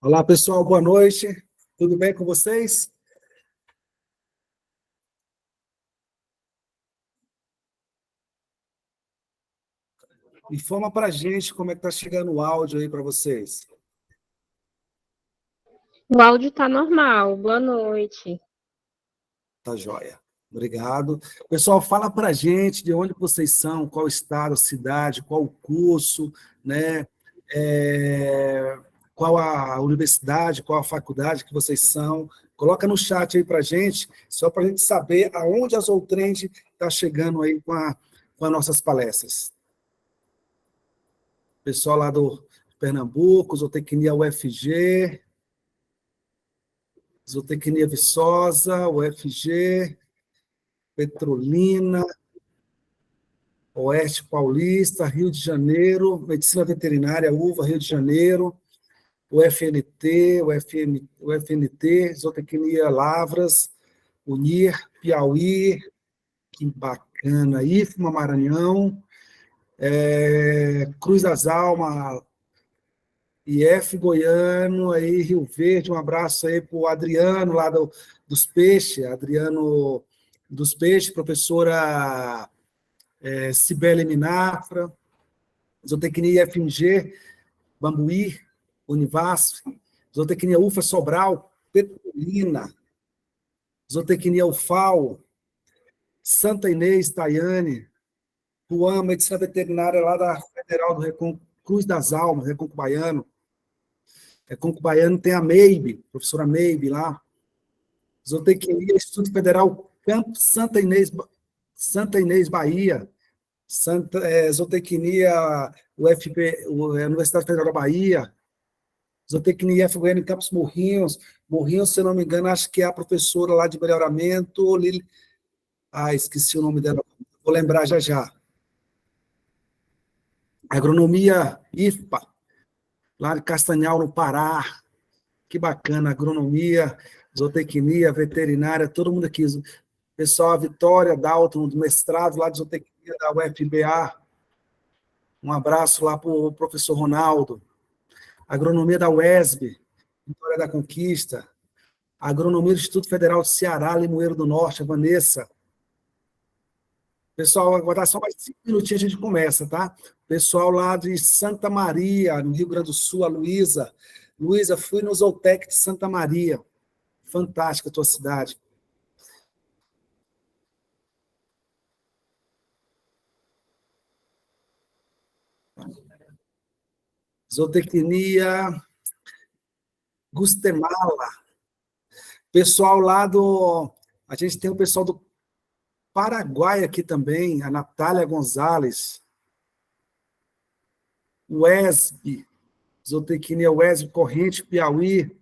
Olá, pessoal, boa noite. Tudo bem com vocês? Informa para a gente como é que está chegando o áudio aí para vocês. O áudio está normal. Boa noite. Tá joia. Obrigado. Pessoal, fala para a gente de onde vocês são, qual estado, cidade, qual o curso, né? É, qual a universidade, qual a faculdade que vocês são. Coloca no chat aí para a gente, só para a gente saber aonde a Zoltrend está chegando aí com as nossas palestras. Pessoal lá do Pernambuco, Zootecnia UFG, Zootecnia Viçosa, UFG, Petrolina, Oeste Paulista, Rio de Janeiro, Medicina Veterinária, UVA, Rio de Janeiro, UFNT, UFNT, Zootecnia Lavras, Unir, Piauí, que bacana, IFMA, Maranhão, Cruz das Almas, IF Goiano, aí Rio Verde, um abraço aí para o Adriano, lá dos Peixes, Adriano dos Peixes, professora Cibele Minafra, Zootecnia IFMG, Bambuí, Univasf, Zootecnia UFA Sobral, Petrolina, Zootecnia UFAO, Santa Inês, Taiane, Juan, Medicina Veterinária lá da Federal do Recôncavo, Cruz das Almas, Recôncavo Baiano, Recôncavo Baiano tem a Maybe, professora Maybe lá, Zootecnia, Instituto Federal Campo Santa Inês, Bahia, Zootecnia UFP, Universidade Federal da Bahia, Zootecnia FGN em Campos Morrinhos, Morrinhos, se eu não me engano, acho que é a professora lá de melhoramento, esqueci o nome dela, vou lembrar já já. Agronomia IFPA, lá de Castanhal, no Pará, que bacana, agronomia, zootecnia, veterinária, todo mundo aqui. Pessoal, a Vitória, Dalton, do mestrado lá de zootecnia da UFBA. Um abraço lá para o professor Ronaldo. Agronomia da UESB, Vitória da Conquista. Agronomia do Instituto Federal do Ceará, Limoeiro do Norte, a Vanessa. Pessoal, agora só mais 5 minutinhos a gente começa, tá? Pessoal lá de Santa Maria, no Rio Grande do Sul, a Luísa. Luísa, fui no Zootec de Santa Maria. Fantástica a tua cidade. Zootecnia Guatemala. Pessoal lá do... A gente tem o pessoal do Paraguai aqui também, a Natália Gonzalez. UESB, Zootecnia UESB, Corrente, Piauí.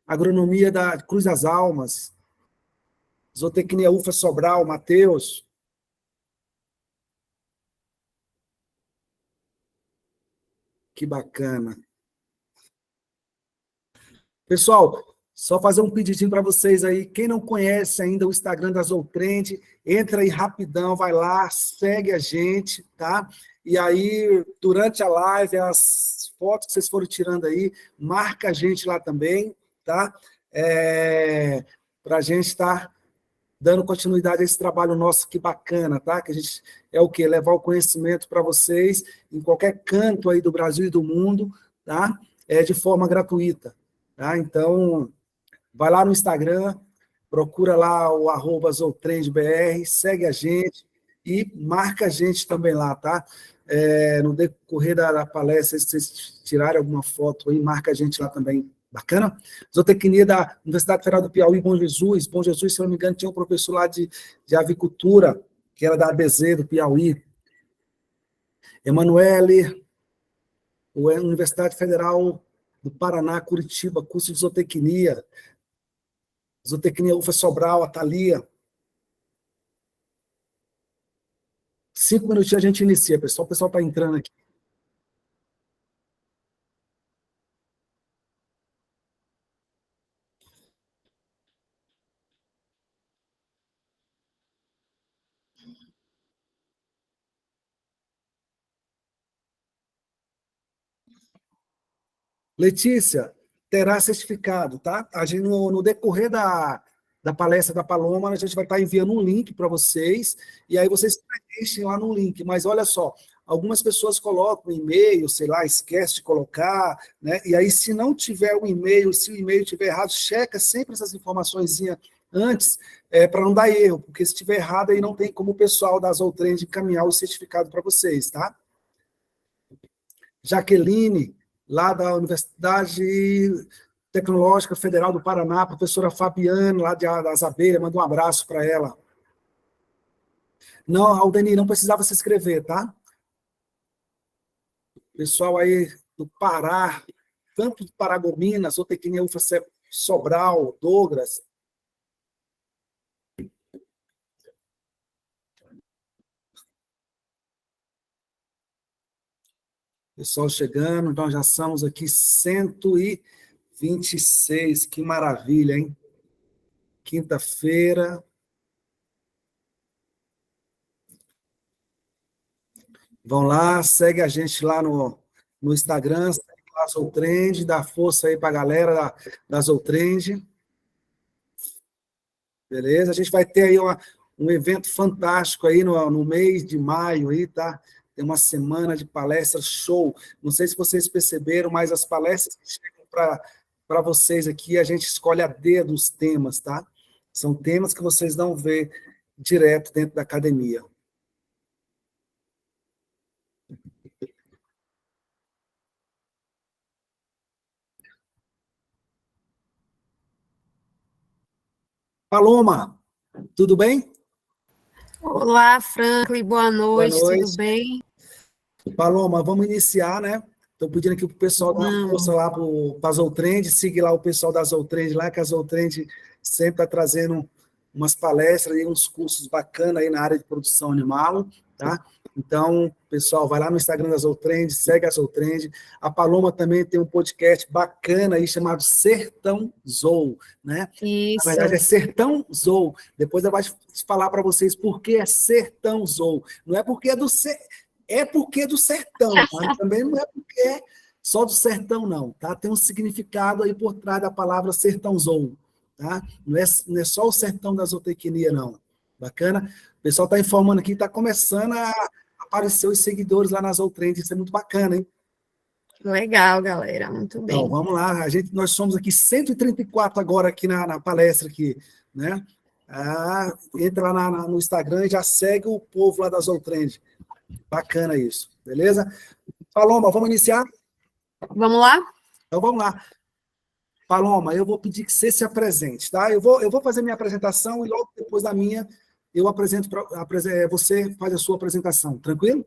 Agronomia da Cruz das Almas. Zootecnia UFA Sobral, Matheus. Que bacana. Pessoal, só fazer um pedidinho para vocês aí. Quem não conhece ainda o Instagram da Zoltrend, entra aí rapidão, vai lá, segue a gente, tá? E aí, durante a live, as fotos que vocês foram tirando aí, marca a gente lá também, tá? Para a gente estar dando continuidade a esse trabalho nosso, que bacana, tá? Que a gente é o quê? Levar o conhecimento para vocês em qualquer canto aí do Brasil e do mundo, tá? De forma gratuita, tá? Então, vai lá no Instagram, procura lá o @ZoltrendBR, segue a gente e marca a gente também lá, tá? No decorrer da palestra, se vocês tirarem alguma foto aí, marca a gente lá também. Bacana? Zootecnia da Universidade Federal do Piauí, Bom Jesus. Bom Jesus, se não me engano, tinha um professor lá de avicultura, que era da ABZ, do Piauí. Emanuele, Universidade Federal do Paraná, Curitiba, curso de zootecnia. Zootecnia UFA Sobral, a Thalia. 5 minutinhos a gente inicia, pessoal. O pessoal está entrando aqui. Letícia, terá certificado, tá? A gente, no decorrer da palestra da Paloma, a gente vai estar enviando um link para vocês, e aí vocês preenchem lá no link. Mas olha só, algumas pessoas colocam e-mail, sei lá, esquece de colocar, né? E aí, se não tiver o e-mail, se o e-mail estiver errado, checa sempre essas informações antes, para não dar erro, porque se estiver errado, aí não tem como o pessoal da Zoltrend encaminhar o certificado para vocês, tá? Jaqueline, lá da Universidade Tecnológica Federal do Paraná, professora Fabiane, lá das Abelhas, manda um abraço para ela. Não, Aldeni, não precisava se inscrever, tá? Pessoal aí do Pará, tanto do Paragominas, Zootecnia UFACE Sobral, Douglas. Pessoal chegando, então já somos aqui 126, que maravilha, hein? Quinta-feira. Vão lá, segue a gente lá no Instagram, segue lá a Zoltrend, dá força aí para a galera da Zoltrend. Beleza? A gente vai ter aí um evento fantástico aí no mês de maio, aí, tá? Tem uma semana de palestras show. Não sei se vocês perceberam, mas as palestras que chegam para vocês aqui, a gente escolhe a dedo os temas, tá? São temas que vocês não vê direto dentro da academia. Paloma, tudo bem? Olá, Franklin, boa Boa noite, tudo noite. bem? Paloma, vamos iniciar, né? Estou pedindo aqui para o pessoal dar uma força lá para a Zoltrend, seguir lá o pessoal da Zoltrend lá, que a Zoltrend sempre está trazendo umas palestras e uns cursos bacanas aí na área de produção animal, tá? Então, pessoal, vai lá no Instagram da Zoltrend, segue a Zoltrend. A Paloma também tem um podcast bacana aí chamado Sertão Zou, né? Isso. Na verdade, é Sertão Zou. Depois eu vou falar para vocês por que é Sertão Zou. Não é porque é porque é do sertão, tá? Também não é porque é só do sertão, não, tá? Tem um significado aí por trás da palavra sertãozão, tá? Não é só o sertão da zootecnia, não. Bacana? O pessoal está informando aqui, está começando a aparecer os seguidores lá nas Zoltrend, isso é muito bacana, hein? Legal, galera, muito bem. Então, vamos lá, nós somos aqui 134 agora aqui na palestra aqui, né? Entra lá no Instagram e já segue o povo lá das Zoltrend. Bacana isso, beleza? Paloma, vamos iniciar? Vamos lá? Então vamos lá. Paloma, eu vou pedir que você se apresente, tá? Eu vou fazer minha apresentação e logo depois da minha eu apresento você faz a sua apresentação, tranquilo?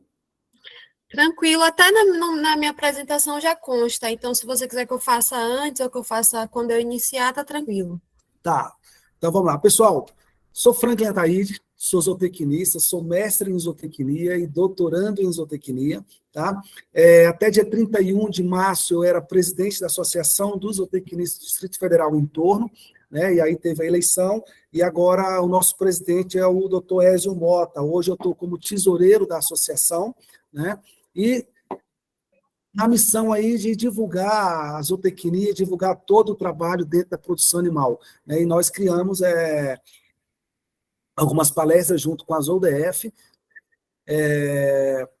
Tranquilo, até na minha apresentação já consta, então se você quiser que eu faça antes ou que eu faça quando eu iniciar, tá tranquilo. Tá, então vamos lá. Pessoal, sou Franklin Ataíde, sou zootecnista, sou mestre em zootecnia e doutorando em zootecnia, tá? Até dia 31 de março eu era presidente da Associação dos Zootecnistas do Distrito Federal em torno, né? E aí teve a eleição, e agora o nosso presidente é o doutor Ézio Mota. Hoje eu estou como tesoureiro da associação, né? E na missão aí de divulgar a zootecnia, divulgar todo o trabalho dentro da produção animal, né? E nós criamos algumas palestras junto com a ZODF,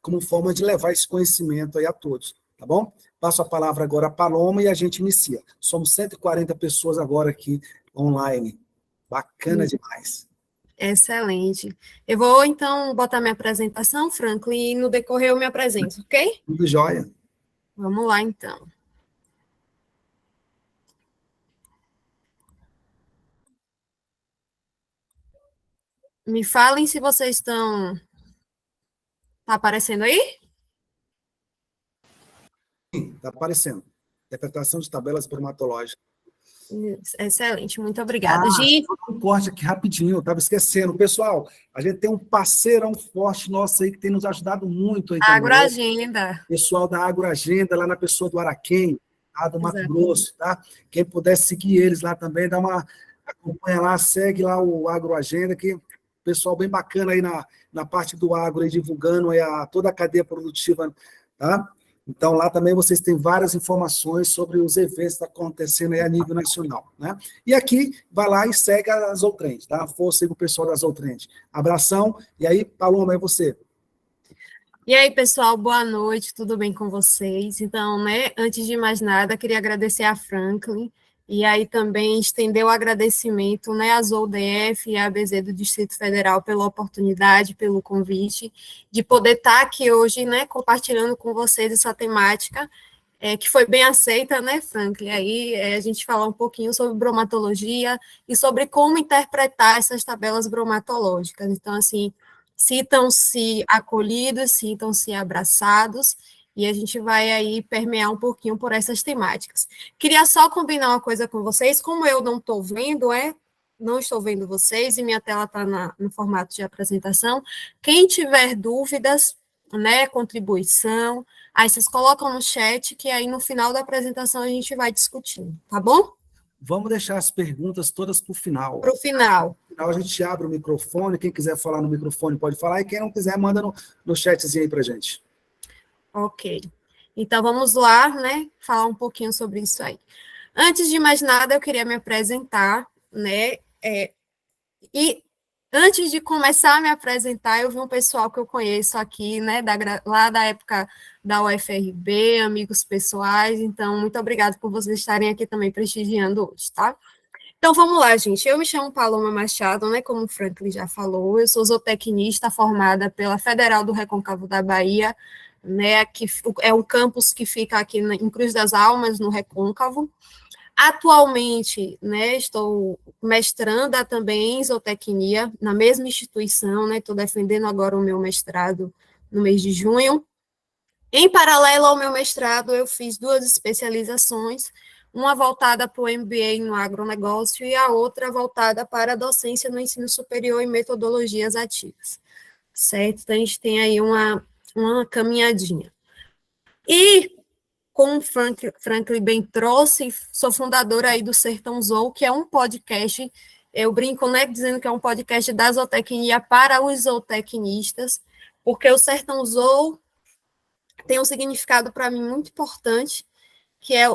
como forma de levar esse conhecimento aí a todos, tá bom? Passo a palavra agora a Paloma e a gente inicia. Somos 140 pessoas agora aqui online. Bacana demais. Excelente. Eu vou, então, botar minha apresentação, Franklin, e no decorrer eu me apresento, ok? Tudo jóia. Vamos lá, então. Me falem se vocês estão... Tá aparecendo aí? Sim, está aparecendo. Interpretação de tabelas bromatológicas. Excelente, muito obrigada. Gi, Um corte aqui rapidinho, eu estava esquecendo. Pessoal, a gente tem um parceirão forte nosso aí que tem nos ajudado muito aí também. Agroagenda. Pessoal da Agroagenda, lá na pessoa do Araquém, lá do Mato Exato. Grosso, tá? Quem puder seguir eles lá também, acompanha lá, segue lá o Agroagenda, que pessoal bem bacana aí na parte do agro, aí, divulgando aí toda a cadeia produtiva, tá? Então, lá também vocês têm várias informações sobre os eventos que estão acontecendo aí a nível nacional, né? E aqui, vai lá e segue a Zoltrend, tá? Força aí pro pessoal da Zoltrend. Abração, e aí, Paloma, é você. E aí, pessoal, boa noite, tudo bem com vocês? Então, né, antes de mais nada, queria agradecer a Franklin, e aí também estender o agradecimento, né, à ZOUDF e à ABZ do Distrito Federal pela oportunidade, pelo convite, de poder estar aqui hoje, né, compartilhando com vocês essa temática, que foi bem aceita, né, Franklin? Aí a gente falar um pouquinho sobre bromatologia e sobre como interpretar essas tabelas bromatológicas. Então, assim, sintam-se acolhidos, sintam-se abraçados, e a gente vai aí permear um pouquinho por essas temáticas. Queria só combinar uma coisa com vocês, como eu não estou vendo, não estou vendo vocês, e minha tela está no formato de apresentação, quem tiver dúvidas, né, contribuição, aí vocês colocam no chat, que aí no final da apresentação a gente vai discutindo, tá bom? Vamos deixar as perguntas todas para o final. Para o final. No final a gente abre o microfone, quem quiser falar no microfone pode falar, e quem não quiser manda no chatzinho aí para gente. Ok. Então vamos lá, né, falar um pouquinho sobre isso aí. Antes de mais nada, eu queria me apresentar, né, e antes de começar a me apresentar, eu vi um pessoal que eu conheço aqui, né, lá da época da UFRB, amigos pessoais, então, muito obrigada por vocês estarem aqui também prestigiando hoje, tá? Então, vamos lá, gente. Eu me chamo Paloma Machado, né, como o Franklin já falou, eu sou zootecnista formada pela Federal do Recôncavo da Bahia, né, que é um campus que fica aqui em Cruz das Almas, no Recôncavo. Atualmente, né, estou mestranda também em zootecnia, na mesma instituição, né, estou defendendo agora o meu mestrado no mês de junho. Em paralelo ao meu mestrado, eu fiz 2 especializações, uma voltada para o MBA no agronegócio e a outra voltada para a docência no ensino superior em metodologias ativas, certo? Então, a gente tem aí uma caminhadinha. E como o Franklin bem trouxe, sou fundadora aí do Sertão Zou, que é um podcast, eu brinco, né, dizendo que é um podcast da zootecnia para os zootecnistas, porque o Sertão Zou tem um significado para mim muito importante, que é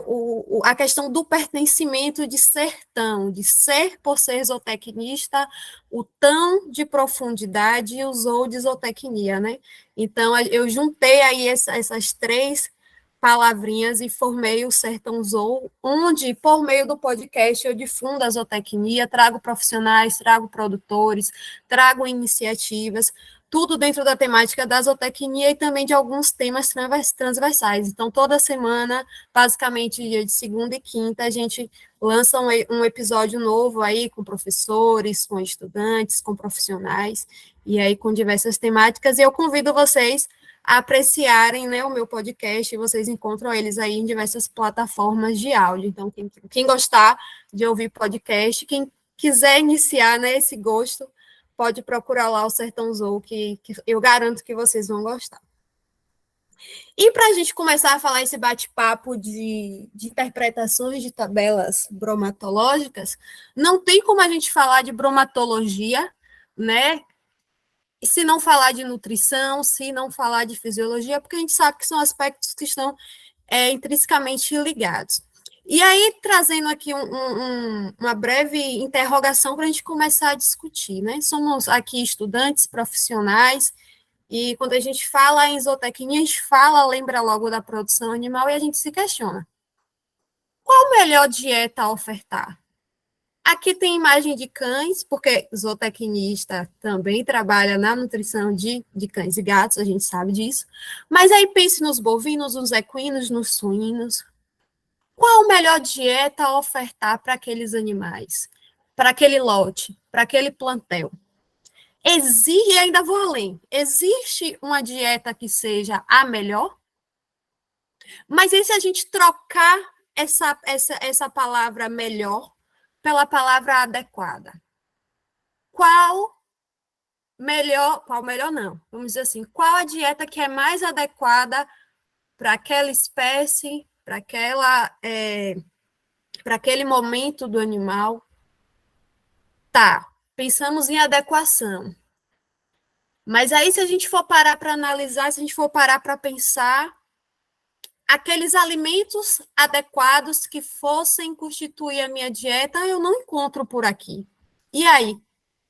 a questão do pertencimento de sertão, de ser por ser zootecnista, o tão de profundidade e o zou de zootecnia, né? Então, eu juntei aí essas 3 palavrinhas e formei o Sertão Zou, onde, por meio do podcast, eu difundo a zootecnia, trago profissionais, trago produtores, trago iniciativas, tudo dentro da temática da zootecnia e também de alguns temas transversais. Então, toda semana, basicamente dia de segunda e quinta, a gente lança um episódio novo aí com professores, com estudantes, com profissionais, e aí com diversas temáticas, e eu convido vocês a apreciarem, né, o meu podcast, e vocês encontram eles aí em diversas plataformas de áudio. Então, quem gostar de ouvir podcast, quem quiser iniciar, né, esse gosto, pode procurar lá o Sertão Zou, que eu garanto que vocês vão gostar. E para a gente começar a falar esse bate-papo de interpretações de tabelas bromatológicas, não tem como a gente falar de bromatologia, né? E se não falar de nutrição, se não falar de fisiologia, porque a gente sabe que são aspectos que estão intrinsecamente ligados. E aí, trazendo aqui uma breve interrogação para a gente começar a discutir, né? Somos aqui estudantes, profissionais, e quando a gente fala em zootecnia, a gente lembra logo da produção animal e a gente se questiona. Qual a melhor dieta a ofertar? Aqui tem imagem de cães, porque zootecnista também trabalha na nutrição de cães e gatos, a gente sabe disso. Mas aí pense nos bovinos, nos equinos, nos suínos. Qual a melhor dieta a ofertar para aqueles animais? Para aquele lote, para aquele plantel? Exige, ainda vou além, existe uma dieta que seja a melhor? Mas e se a gente trocar essa palavra melhor pela palavra adequada? Qual melhor não, vamos dizer assim, qual a dieta que é mais adequada para aquela espécie, para aquele momento do animal? Tá, pensamos em adequação. Mas aí, se a gente for parar para analisar, se a gente for parar para pensar, aqueles alimentos adequados que fossem constituir a minha dieta, eu não encontro por aqui. E aí, o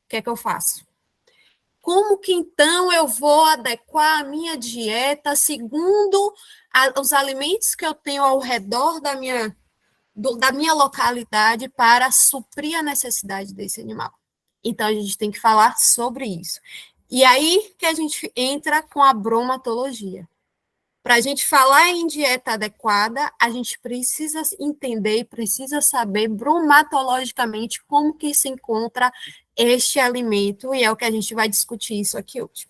que é que eu faço? Como que, então, eu vou adequar a minha dieta segundo os alimentos que eu tenho ao redor da minha localidade para suprir a necessidade desse animal? Então, a gente tem que falar sobre isso. E aí que a gente entra com a bromatologia. Para a gente falar em dieta adequada, a gente precisa entender e precisa saber bromatologicamente como que se encontra este alimento, e é o que a gente vai discutir isso aqui hoje.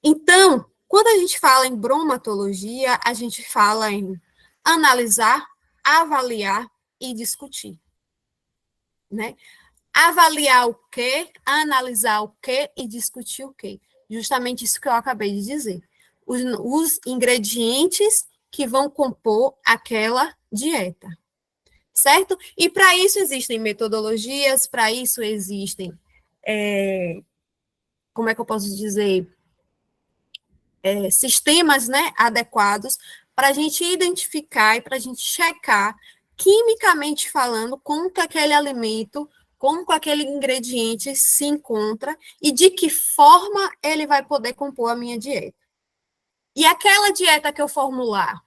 Então, quando a gente fala em bromatologia, a gente fala em analisar, avaliar e discutir, né? Avaliar o quê, analisar o quê e discutir o quê. Justamente isso que eu acabei de dizer. Os ingredientes que vão compor aquela dieta, certo? E para isso existem metodologias, para isso existem, como é que eu posso dizer, sistemas, né, adequados para a gente identificar e para a gente checar, quimicamente falando, como que aquele alimento, como que aquele ingrediente se encontra e de que forma ele vai poder compor a minha dieta. E aquela dieta que eu formular,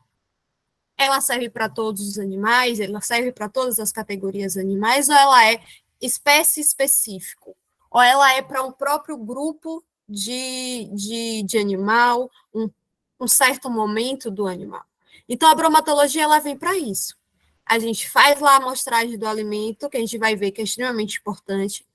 ela serve para todos os animais, ela serve para todas as categorias animais, ou ela é espécie específico? Ou ela é para um próprio grupo de animal, um certo momento do animal? Então, a bromatologia, ela vem para isso. A gente faz lá a amostragem do alimento, que a gente vai ver que é extremamente importante,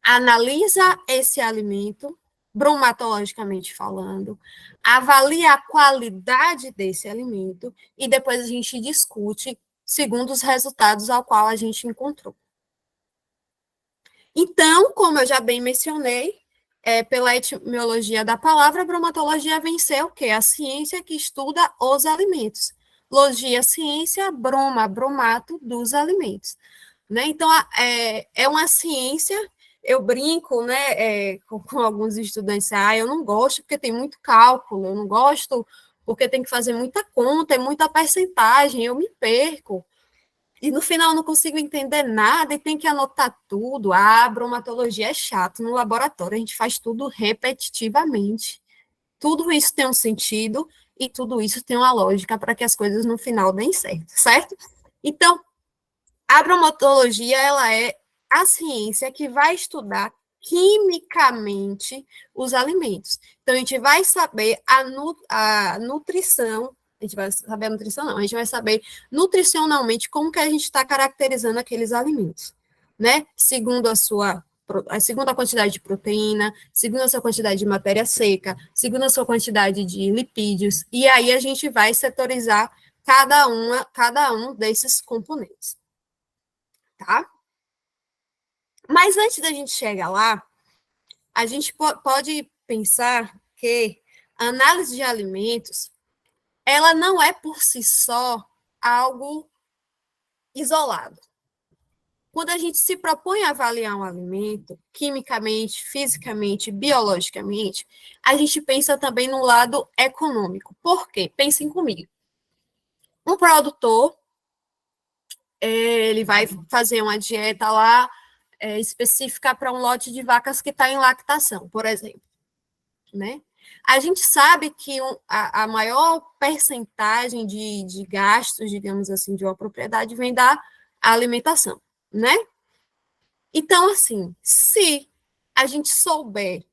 analisa esse alimento, bromatologicamente falando, avalia a qualidade desse alimento e depois a gente discute segundo os resultados ao qual a gente encontrou. Então, como eu já bem mencionei, pela etimologia da palavra, bromatologia vem ser o quê? A ciência que estuda os alimentos. Logia, ciência, broma, bromato dos alimentos. Né? Então, é uma ciência. Eu brinco, né, com alguns estudantes, eu não gosto porque tem muito cálculo, eu não gosto porque tem que fazer muita conta, é muita percentagem, eu me perco. E no final eu não consigo entender nada e tem que anotar tudo. A bromatologia é chato, no laboratório a gente faz tudo repetitivamente. Tudo isso tem um sentido e tudo isso tem uma lógica para que as coisas no final deem certo, certo? Então, a bromatologia, ela é a ciência que vai estudar quimicamente os alimentos. Então, a gente vai saber a nutrição, a gente vai saber a nutrição, não, a gente vai saber nutricionalmente como que a gente está caracterizando aqueles alimentos, né? Segundo a quantidade de proteína, segundo a sua quantidade de matéria seca, segundo a sua quantidade de lipídios, e aí a gente vai setorizar cada um desses componentes. Tá? Mas antes da gente chegar lá, a gente pode pensar que a análise de alimentos, ela não é por si só algo isolado. Quando a gente se propõe a avaliar um alimento, quimicamente, fisicamente, biologicamente, a gente pensa também no lado econômico. Por quê? Pensem comigo. Um produtor, ele vai fazer uma dieta lá, específica para um lote de vacas que está em lactação, por exemplo, né? A gente sabe que a maior percentagem de gastos, digamos assim, de uma propriedade vem da alimentação, né? Então, assim, se a gente souber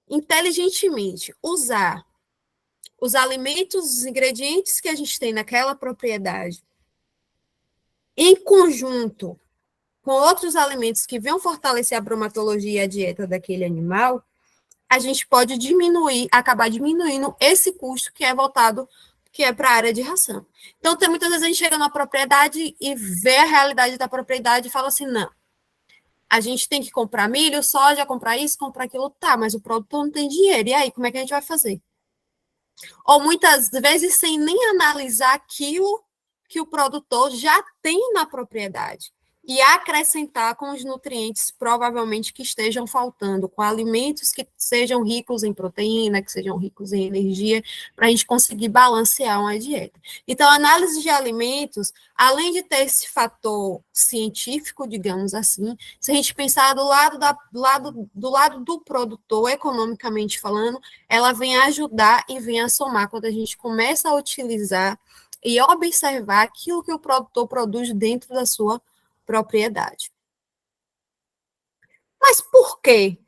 inteligentemente usar os alimentos, os ingredientes que a gente tem naquela propriedade, em conjunto com outros alimentos que venham fortalecer a bromatologia e a dieta daquele animal, a gente pode acabar diminuindo esse custo que é voltado, que é para a área de ração. Então, muitas vezes a gente chega na propriedade e vê a realidade da propriedade e fala assim, não, a gente tem que comprar milho, soja, comprar isso, comprar aquilo, tá, mas o produtor não tem dinheiro, e aí, como é que a gente vai fazer? Ou muitas vezes sem nem analisar aquilo que o produtor já tem na propriedade. e acrescentar com os nutrientes provavelmente que estejam faltando, com alimentos que sejam ricos em proteína, que sejam ricos em energia, para a gente conseguir balancear uma dieta. Então, a análise de alimentos, além de ter esse fator científico, digamos assim, se a gente pensar do lado do produtor, economicamente falando, ela vem ajudar e vem a somar quando a gente começa a utilizar e observar aquilo que o produtor produz dentro da sua propriedade. Mas por que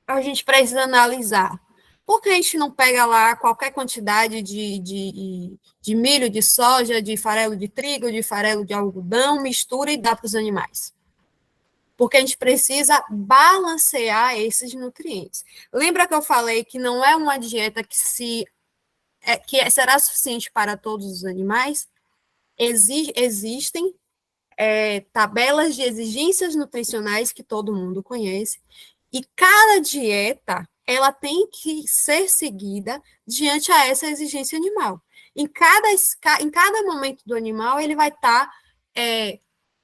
a gente precisa analisar? Por que a gente não pega lá qualquer quantidade de milho, de soja, de farelo de trigo, de farelo de algodão, mistura e dá para os animais? Porque a gente precisa balancear esses nutrientes. Lembra que eu falei que não é uma dieta que será suficiente para todos os animais? Existem tabelas de exigências nutricionais que todo mundo conhece, e cada dieta ela tem que ser seguida diante a essa exigência animal. Em cada momento do animal, ele vai estar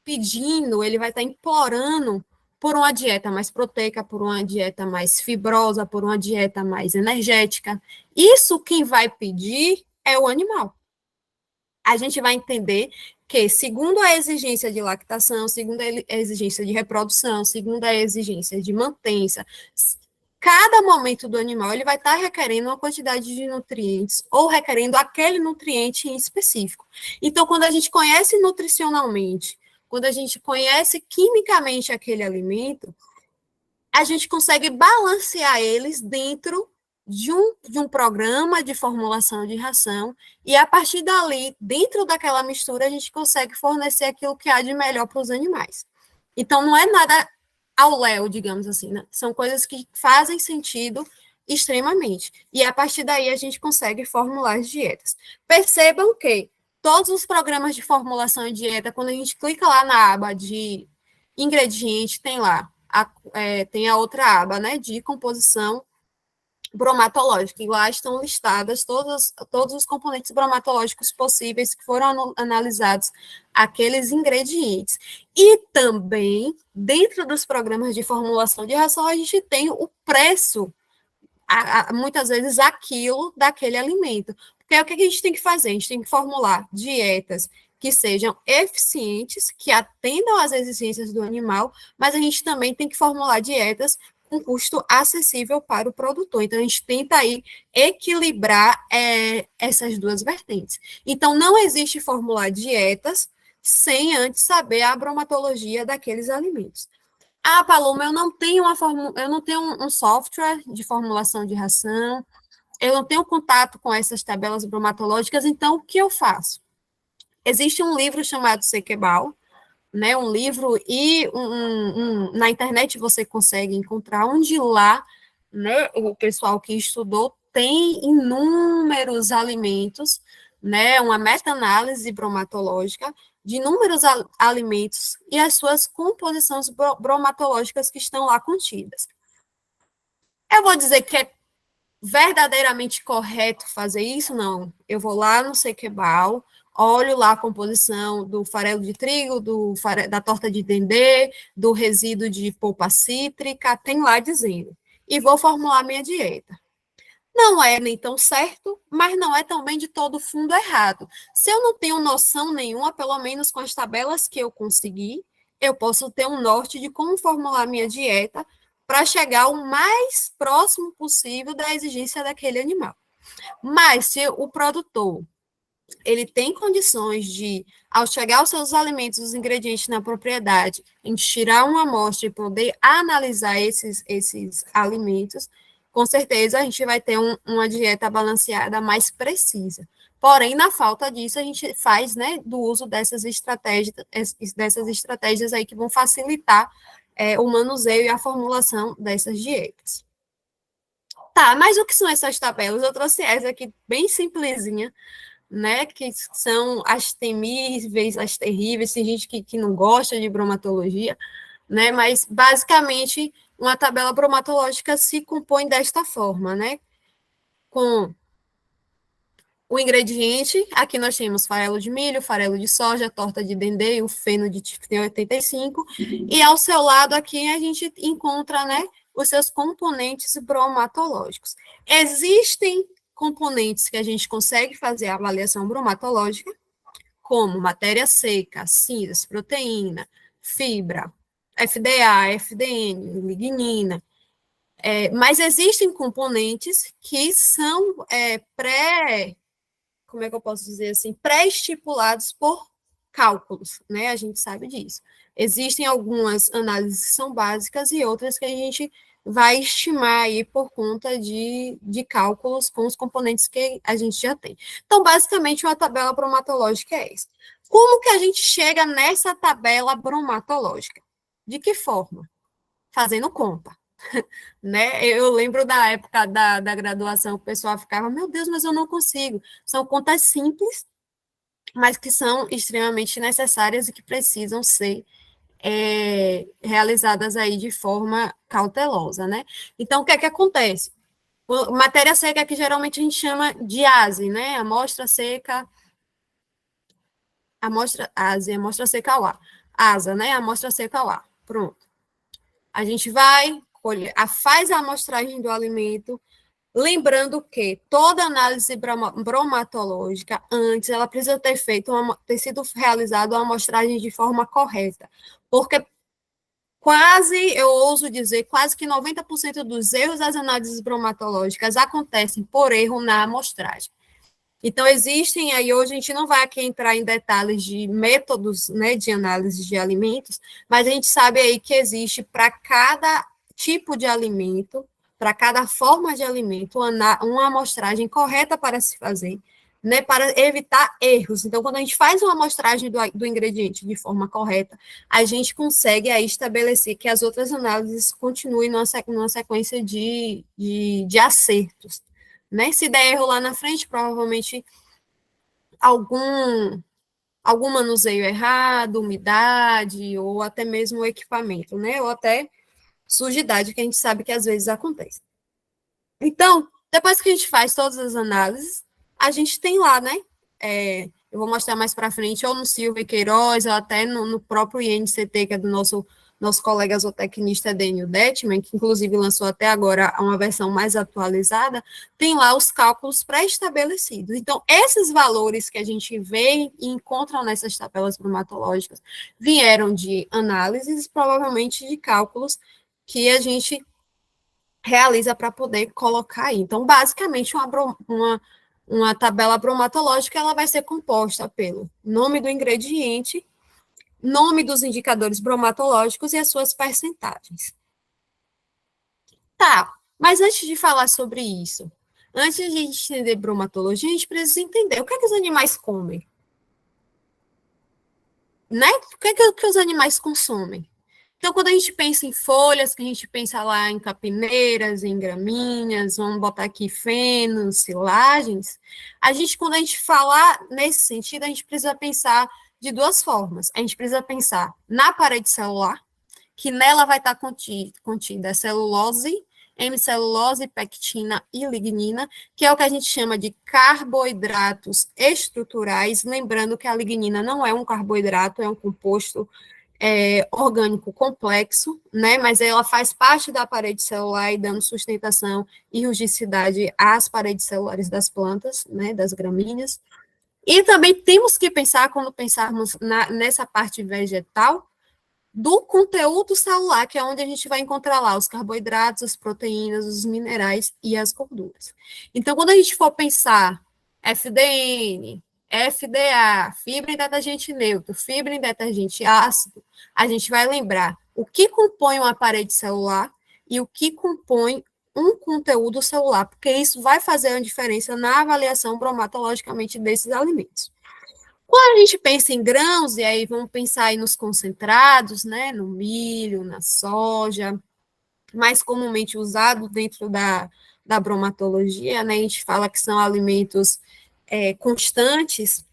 pedindo, ele vai estar implorando por uma dieta mais proteica, por uma dieta mais fibrosa, por uma dieta mais energética. Isso quem vai pedir é o animal. A gente vai entender que, segundo a exigência de lactação, segundo a exigência de reprodução, segundo a exigência de mantença, cada momento do animal ele vai estar requerendo uma quantidade de nutrientes ou requerendo aquele nutriente em específico. Então, quando a gente conhece nutricionalmente, quando a gente conhece quimicamente aquele alimento, a gente consegue balancear eles dentro de um programa de formulação de ração, e a partir dali, dentro daquela mistura, a gente consegue fornecer aquilo que há de melhor para os animais. Então, não é nada ao léu, digamos assim, né? São coisas que fazem sentido extremamente. E a partir daí, a gente consegue formular as dietas. Percebam que todos os programas de formulação de dieta, quando a gente clica lá na aba de ingrediente, tem lá, tem a outra aba, né, de composição bromatológica, e lá estão listadas todos os componentes bromatológicos possíveis que foram analisados, aqueles ingredientes. E também, dentro dos programas de formulação de ração, a gente tem o preço, muitas vezes, a quilo daquele alimento. Porque o que a gente tem que fazer? A gente tem que formular dietas que sejam eficientes, que atendam às exigências do animal, mas a gente também tem que formular dietas com custo acessível para o produtor. Então, a gente tenta aí equilibrar essas duas vertentes. Então, não existe formular dietas sem antes saber a bromatologia daqueles alimentos. Ah, Paloma, eu não tenho um software de formulação de ração, eu não tenho contato com essas tabelas bromatológicas, então o que eu faço? Existe um livro chamado Sequebal, né, um livro, e na internet você consegue encontrar, onde lá, né, o pessoal que estudou tem inúmeros alimentos, né, uma meta-análise bromatológica de inúmeros alimentos e as suas composições bromatológicas que estão lá contidas. Eu vou dizer que é verdadeiramente correto fazer isso? Não. Eu vou lá no Sequebal, olho lá a composição do farelo de trigo, da torta de dendê, do resíduo de polpa cítrica, tem lá dizendo. E vou formular minha dieta. Não é nem tão certo, mas não é também de todo fundo errado. Se eu não tenho noção nenhuma, pelo menos com as tabelas que eu consegui, eu posso ter um norte de como formular minha dieta para chegar o mais próximo possível da exigência daquele animal. Mas se o produtor ele tem condições de, ao chegar aos seus alimentos, os ingredientes na propriedade, a gente tirar uma amostra e poder analisar esses alimentos, com certeza a gente vai ter uma dieta balanceada mais precisa. Porém, na falta disso, a gente faz, né, do uso dessas estratégias aí que vão facilitar o manuseio e a formulação dessas dietas. Tá, mas o que são essas tabelas? Eu trouxe essa aqui bem simplesinha, né, que são as temíveis, as terríveis, tem gente que não gosta de bromatologia, né, mas basicamente uma tabela bromatológica se compõe desta forma, né, com o ingrediente, aqui nós temos farelo de milho, farelo de soja, torta de dendê, o feno de tiftem 85, e ao seu lado aqui a gente encontra, né, os seus componentes bromatológicos. Existem componentes que a gente consegue fazer a avaliação bromatológica, como matéria seca, cinzas, proteína, fibra, FDA, FDN, lignina, mas existem componentes que são como é que eu posso dizer assim, pré-estipulados por cálculos, né? A gente sabe disso. Existem algumas análises que são básicas e outras que a gente vai estimar aí por conta de cálculos com os componentes que a gente já tem. Então, basicamente, uma tabela bromatológica é essa. Como que a gente chega nessa tabela bromatológica? De que forma? Fazendo conta. Né? Eu lembro da época da graduação, o pessoal ficava, meu Deus, mas eu não consigo. São contas simples, mas que são extremamente necessárias e que precisam ser realizadas aí de forma cautelosa, né? Então, o que é que acontece? Matéria seca que geralmente a gente chama de ASE, né? Amostra seca, amostra seca ao ar. ASA, né? Amostra seca ao ar. Pronto. A gente vai faz a amostragem do alimento, lembrando que toda análise bromatológica, antes, ela precisa ter sido realizada uma amostragem de forma correta, porque eu ouso dizer, quase que 90% dos erros das análises bromatológicas acontecem por erro na amostragem. Então, existem aí, hoje a gente não vai aqui entrar em detalhes de métodos, né, de análise de alimentos, mas a gente sabe aí que existe para cada tipo de alimento, para cada forma de alimento, uma amostragem correta para se fazer, né, para evitar erros. Então, quando a gente faz uma amostragem do ingrediente de forma correta, a gente consegue aí estabelecer que as outras análises continuem numa sequência de acertos. Né? Se der erro lá na frente, provavelmente algum manuseio errado, umidade, ou até mesmo o equipamento, né? Ou até sujidade, que a gente sabe que às vezes acontece. Então, depois que a gente faz todas as análises, a gente tem lá, né? Eu vou mostrar mais para frente, ou no Silvio Queiroz, ou até no próprio INCT, que é do nosso colega zootecnista Daniel Detman, que inclusive lançou até agora uma versão mais atualizada, tem lá os cálculos pré-estabelecidos. Então, esses valores que a gente vê e encontra nessas tabelas bromatológicas vieram de análises, provavelmente de cálculos que a gente realiza para poder colocar aí. Então, basicamente, uma tabela bromatológica ela vai ser composta pelo nome do ingrediente, nome dos indicadores bromatológicos e as suas percentagens. Tá, mas antes de falar sobre isso, antes de a gente entender bromatologia, a gente precisa entender o que é que os animais comem. Né? O que é que os animais consomem? Então, quando a gente pensa em folhas, que a gente pensa lá em capineiras, em gramíneas, vamos botar aqui fenos, silagens, quando a gente falar nesse sentido, a gente precisa pensar de duas formas. A gente precisa pensar na parede celular, que nela vai estar contida a celulose, hemicelulose, pectina e lignina, que é o que a gente chama de carboidratos estruturais, lembrando que a lignina não é um carboidrato, é um composto orgânico complexo, né, mas ela faz parte da parede celular e dando sustentação e rusticidade às paredes celulares das plantas, né, das gramíneas. E também temos que pensar, quando pensarmos nessa parte vegetal, do conteúdo celular, que é onde a gente vai encontrar lá os carboidratos, as proteínas, os minerais e as gorduras. Então, quando a gente for pensar FDN, FDA, fibra em detergente neutro, fibra em detergente ácido, a gente vai lembrar o que compõe uma parede celular e o que compõe um conteúdo celular, porque isso vai fazer a diferença na avaliação bromatologicamente desses alimentos. Quando a gente pensa em grãos, e aí vamos pensar aí nos concentrados, né, no milho, na soja, mais comumente usado dentro da bromatologia, né, a gente fala que são alimentos constantes,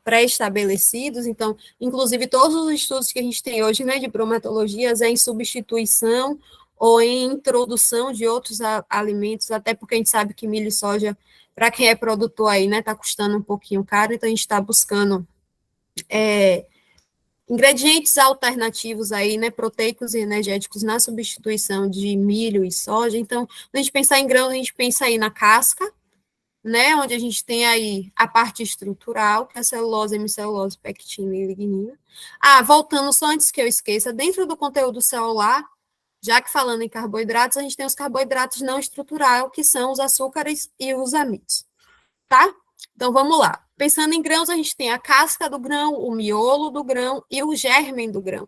pré-estabelecidos, então, inclusive todos os estudos que a gente tem hoje, né, de bromatologias é em substituição ou em introdução de outros alimentos, até porque a gente sabe que milho e soja para quem é produtor aí, né, está custando um pouquinho caro, então a gente está buscando ingredientes alternativos aí, né, proteicos e energéticos na substituição de milho e soja. Então, quando a gente pensar em grãos, a gente pensa aí na casca, né, onde a gente tem aí a parte estrutural, que é a celulose, hemicelulose, pectina e lignina. Voltando só antes que eu esqueça, dentro do conteúdo celular, já que falando em carboidratos, a gente tem os carboidratos não estruturais, que são os açúcares e os amidos, tá? Então, vamos lá. Pensando em grãos, a gente tem a casca do grão, o miolo do grão e o germe do grão,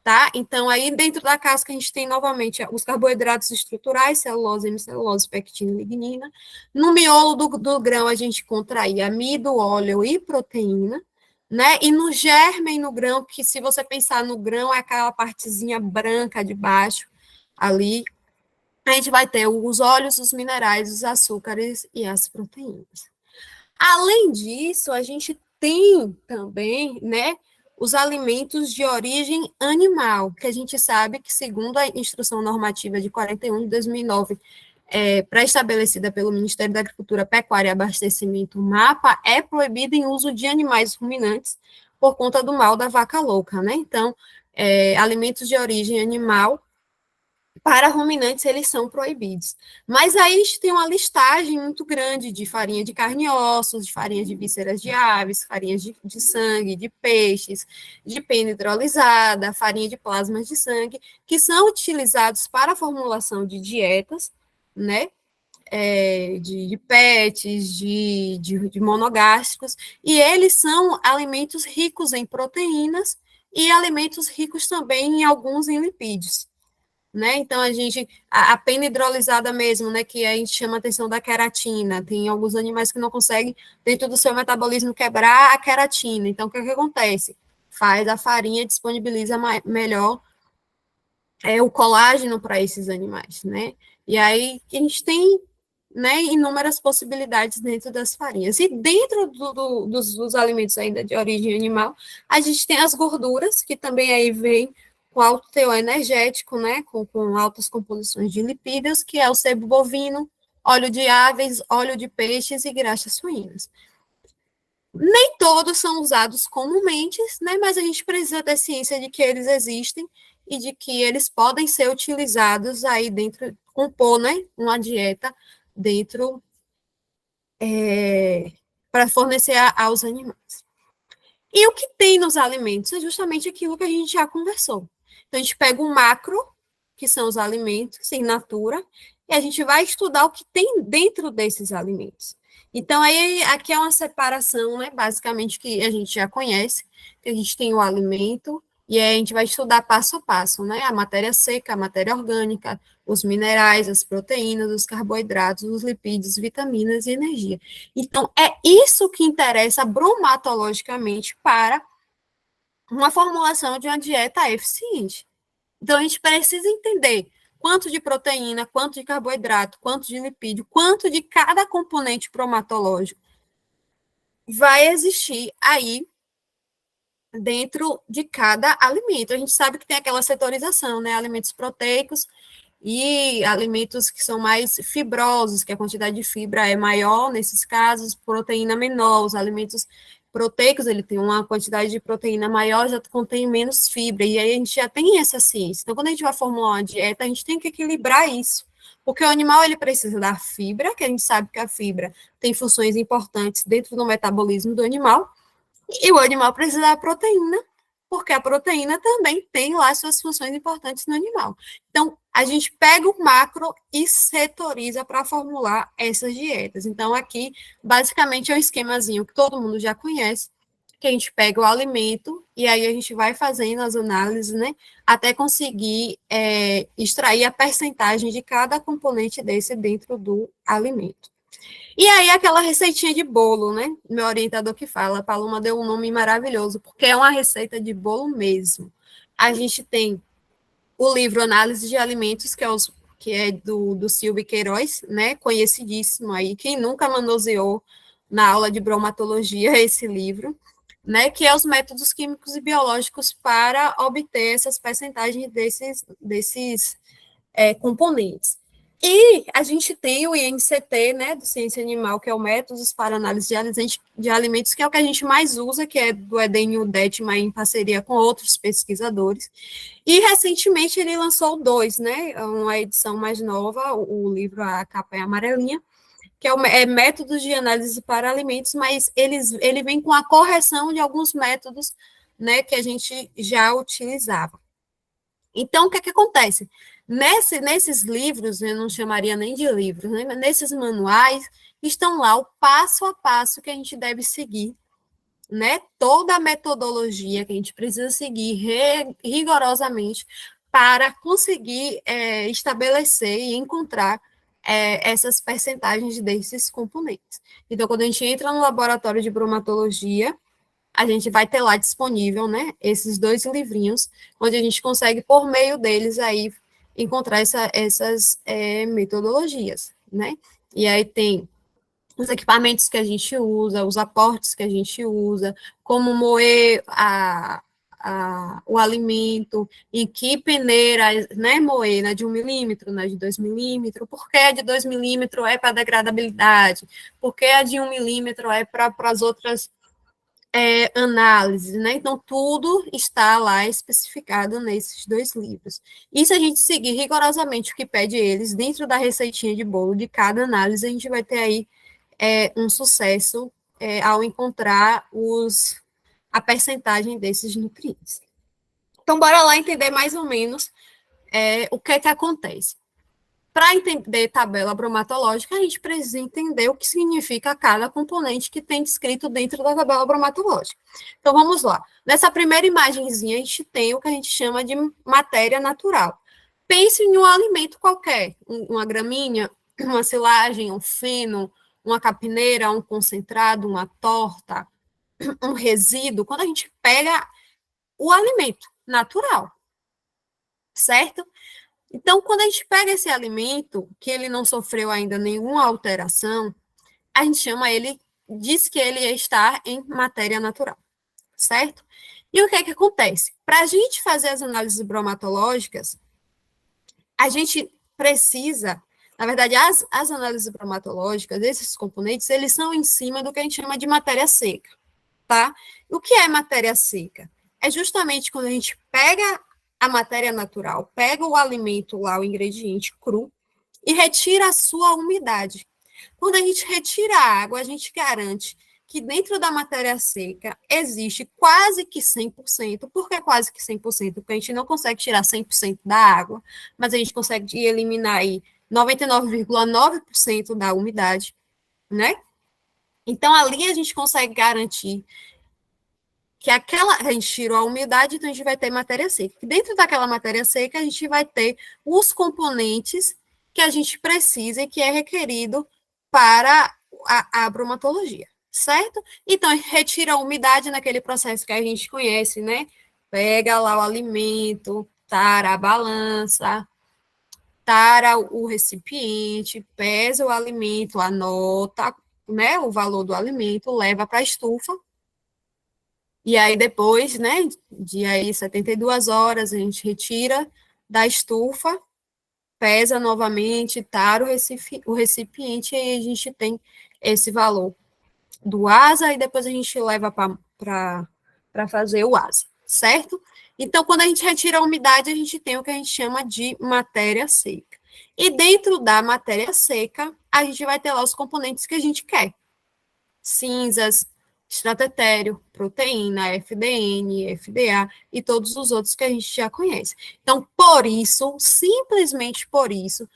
tá? Então, aí dentro da casca a gente tem novamente os carboidratos estruturais, celulose, hemicelulose, pectina e lignina. No miolo do grão a gente encontra aí amido, óleo e proteína, né? E no germe no grão, que se você pensar no grão é aquela partezinha branca de baixo ali, a gente vai ter os óleos, os minerais, os açúcares e as proteínas. Além disso, a gente tem também, né, os alimentos de origem animal, que a gente sabe que, segundo a Instrução Normativa de 41 de 2009, pré-estabelecida pelo Ministério da Agricultura, Pecuária e Abastecimento, MAPA, é proibido em uso de animais ruminantes por conta do mal da vaca louca, né? Então, alimentos de origem animal para ruminantes, eles são proibidos. Mas aí a gente tem uma listagem muito grande de farinha de carne e ossos, de farinha de vísceras de aves, farinhas de sangue, de peixes, de pena hidrolisada, farinha de plasmas de sangue, que são utilizados para a formulação de dietas, né? De pets, de monogástricos, e eles são alimentos ricos em proteínas e alimentos ricos também em alguns em lipídios. Né? Então, a pena hidrolisada mesmo, né, que a gente chama a atenção da queratina, tem alguns animais que não conseguem, dentro do seu metabolismo, quebrar a queratina. Então, o que acontece? Faz a farinha, disponibiliza melhor o colágeno para esses animais, né? E aí, a gente tem, né, inúmeras possibilidades dentro das farinhas. E dentro dos alimentos ainda de origem animal, a gente tem as gorduras, que também aí vem com alto teor energético, né, com altas composições de lipídios, que é o sebo bovino, óleo de aves, óleo de peixes e graxas suínas. Nem todos são usados comumente, né, mas a gente precisa ter ciência de que eles existem e de que eles podem ser utilizados aí dentro, compor, né, uma dieta dentro, para fornecer aos animais. E o que tem nos alimentos é justamente aquilo que a gente já conversou. Então, a gente pega o macro, que são os alimentos in natura, e a gente vai estudar o que tem dentro desses alimentos. Então, aí, aqui é uma separação, né, basicamente, que a gente já conhece, que a gente tem o alimento, e aí a gente vai estudar passo a passo, né, a matéria seca, a matéria orgânica, os minerais, as proteínas, os carboidratos, os lipídios, vitaminas e energia. Então, é isso que interessa bromatologicamente para uma formulação de uma dieta eficiente. Então, a gente precisa entender quanto de proteína, quanto de carboidrato, quanto de lipídio, quanto de cada componente bromatológico vai existir aí dentro de cada alimento. A gente sabe que tem aquela setorização, né? Alimentos proteicos e alimentos que são mais fibrosos, que a quantidade de fibra é maior nesses casos, proteína menor, os alimentos proteicos, ele tem uma quantidade de proteína maior, já contém menos fibra, e aí a gente já tem essa ciência. Então, quando a gente vai formular uma dieta, a gente tem que equilibrar isso, porque o animal, ele precisa da fibra, que a gente sabe que a fibra tem funções importantes dentro do metabolismo do animal, e o animal precisa da proteína, porque a proteína também tem lá suas funções importantes no animal. Então, a gente pega o macro e setoriza para formular essas dietas. Então, aqui, basicamente, é um esquemazinho que todo mundo já conhece, que a gente pega o alimento e aí a gente vai fazendo as análises, né, até conseguir extrair a percentagem de cada componente desse dentro do alimento. E aí, aquela receitinha de bolo, né? Meu orientador que fala, a Paloma deu um nome maravilhoso, porque é uma receita de bolo mesmo. A gente tem o livro Análise de Alimentos, que é do Silvio Queiroz, né? Conhecidíssimo aí. Quem nunca manuseou na aula de bromatologia esse livro, né? Que é os métodos químicos e biológicos para obter essas percentagens desses componentes. E a gente tem o INCT, né, do Ciência Animal, que é o Métodos para Análise de Alimentos, que é o que a gente mais usa, que é do Eden e o Detma, em parceria com outros pesquisadores. E, recentemente, ele lançou dois, né, uma edição mais nova, o livro, a capa é amarelinha, que é Métodos de Análise para Alimentos, mas ele vem com a correção de alguns métodos, né, que a gente já utilizava. Então, o que acontece? Nesses livros, eu não chamaria nem de livros, né? Mas nesses manuais, estão lá o passo a passo que a gente deve seguir, né? Toda a metodologia que a gente precisa seguir rigorosamente para conseguir estabelecer e encontrar essas percentagens desses componentes. Então, quando a gente entra no laboratório de bromatologia, a gente vai ter lá disponível, né, esses dois livrinhos, onde a gente consegue, por meio deles, aí, encontrar essas metodologias, né? E aí tem os equipamentos que a gente usa, os aportes que a gente usa, como moer o alimento, em que peneira, né, moer, na de 1 milímetro, na de 2 milímetros, por que a de 2 milímetros é para degradabilidade, por que a de 1 milímetro é para as outras análise, né? Então, tudo está lá especificado nesses dois livros. E se a gente seguir rigorosamente o que pede eles, dentro da receitinha de bolo de cada análise, a gente vai ter aí um sucesso ao encontrar a percentagem desses nutrientes. Então, bora lá entender mais ou menos o que é que acontece. Para entender tabela bromatológica, a gente precisa entender o que significa cada componente que tem descrito dentro da tabela bromatológica. Então, vamos lá. Nessa primeira imagenzinha, a gente tem o que a gente chama de matéria natural. Pense em um alimento qualquer, uma gramínea, uma silagem, um feno, uma capineira, um concentrado, uma torta, um resíduo. Quando a gente pega o alimento natural, certo? Então, quando a gente pega esse alimento, que ele não sofreu ainda nenhuma alteração, a gente chama ele, diz que ele está em matéria natural, certo? E o que é que acontece? Para a gente fazer as análises bromatológicas, a gente precisa, na verdade, as análises bromatológicas, esses componentes, eles são em cima do que a gente chama de matéria seca, tá? O que é matéria seca? É justamente quando a gente pega a matéria natural, pega o alimento lá, o ingrediente cru, e retira a sua umidade. Quando a gente retira a água, a gente garante que dentro da matéria seca existe quase que 100%. Por que quase que 100%? Porque a gente não consegue tirar 100% da água, mas a gente consegue eliminar aí 99,9% da umidade, né? Então, ali a gente consegue garantir que a gente tirou a umidade, então a gente vai ter matéria seca. E dentro daquela matéria seca, a gente vai ter os componentes que a gente precisa e que é requerido para a bromatologia, certo? Então, retira a umidade naquele processo que a gente conhece, né? Pega lá o alimento, tara a balança, tara o recipiente, pesa o alimento, anota, né, o valor do alimento, leva para a estufa. E aí, depois, né, de aí 72 horas, a gente retira da estufa, pesa novamente, tara o recipiente, e aí a gente tem esse valor do ASA, e depois a gente leva para fazer o ASA, certo? Então, quando a gente retira a umidade, a gente tem o que a gente chama de matéria seca. E dentro da matéria seca, a gente vai ter lá os componentes que a gente quer. Cinzas, extrato etéreo, proteína, FDN, FDA e todos os outros que a gente já conhece. Então, por isso, simplesmente por isso,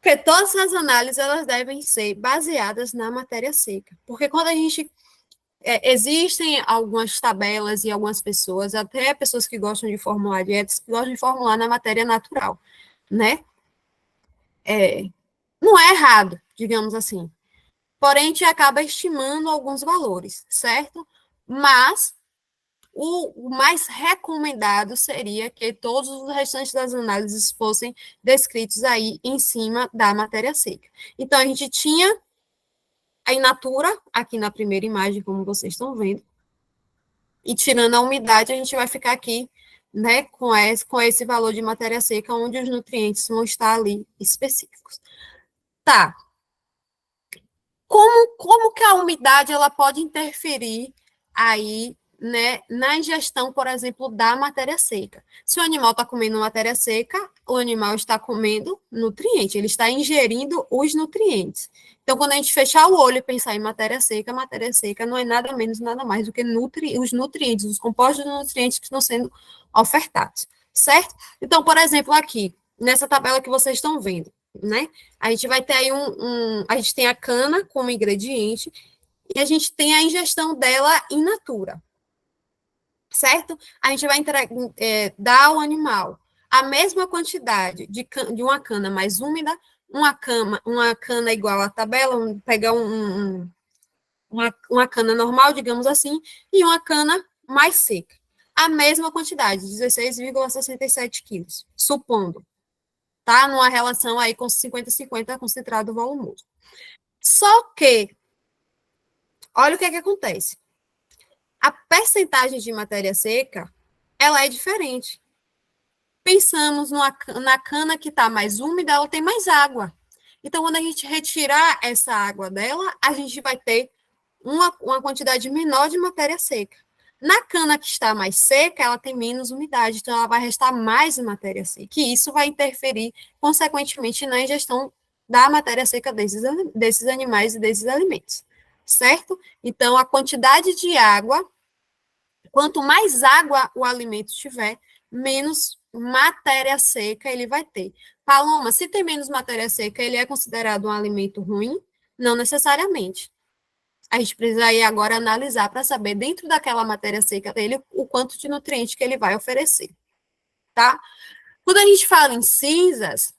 que todas as análises elas devem ser baseadas na matéria seca. Porque quando a gente existem algumas tabelas e algumas pessoas, até pessoas que gostam de formular dietas, que gostam de formular na matéria natural, né? Não é errado, digamos assim. Porém, a gente acaba estimando alguns valores, certo? Mas o mais recomendado seria que todos os restantes das análises fossem descritos aí em cima da matéria seca. Então, a gente tinha a in natura, aqui na primeira imagem, como vocês estão vendo, e tirando a umidade, a gente vai ficar aqui né, com esse valor de matéria seca, onde os nutrientes vão estar ali específicos. Tá. Como que a umidade ela pode interferir aí, né, na ingestão, por exemplo, da matéria seca? Se o animal está comendo matéria seca, o animal está comendo nutriente, ele está ingerindo os nutrientes. Então, quando a gente fechar o olho e pensar em matéria seca não é nada menos, nada mais do que os nutrientes, os compostos de nutrientes que estão sendo ofertados, certo? Então, por exemplo, aqui, nessa tabela que vocês estão vendo, né? A gente vai ter aí a gente tem a cana como ingrediente e a gente tem a ingestão dela in natura, certo? A gente vai dar ao animal a mesma quantidade de uma cana mais úmida, uma cana igual à tabela, pegar uma cana normal, digamos assim, e uma cana mais seca. A mesma quantidade, 16,67 quilos, supondo, tá? Numa relação aí com 50-50 concentrado volumoso. Só que, olha o que é que acontece. A percentagem de matéria seca, ela é diferente. Pensamos na cana que está mais úmida, ela tem mais água. Então, quando a gente retirar essa água dela, a gente vai ter uma quantidade menor de matéria seca. Na cana que está mais seca, ela tem menos umidade, então ela vai restar mais matéria seca. E isso vai interferir, consequentemente, na ingestão da matéria seca desses animais e desses alimentos, certo? Então, a quantidade de água, quanto mais água o alimento tiver, menos matéria seca ele vai ter. Paloma, se tem menos matéria seca, ele é considerado um alimento ruim? Não necessariamente. A gente precisa aí agora analisar para saber, dentro daquela matéria seca dele, o quanto de nutriente que ele vai oferecer, tá? Quando a gente fala em cinzas,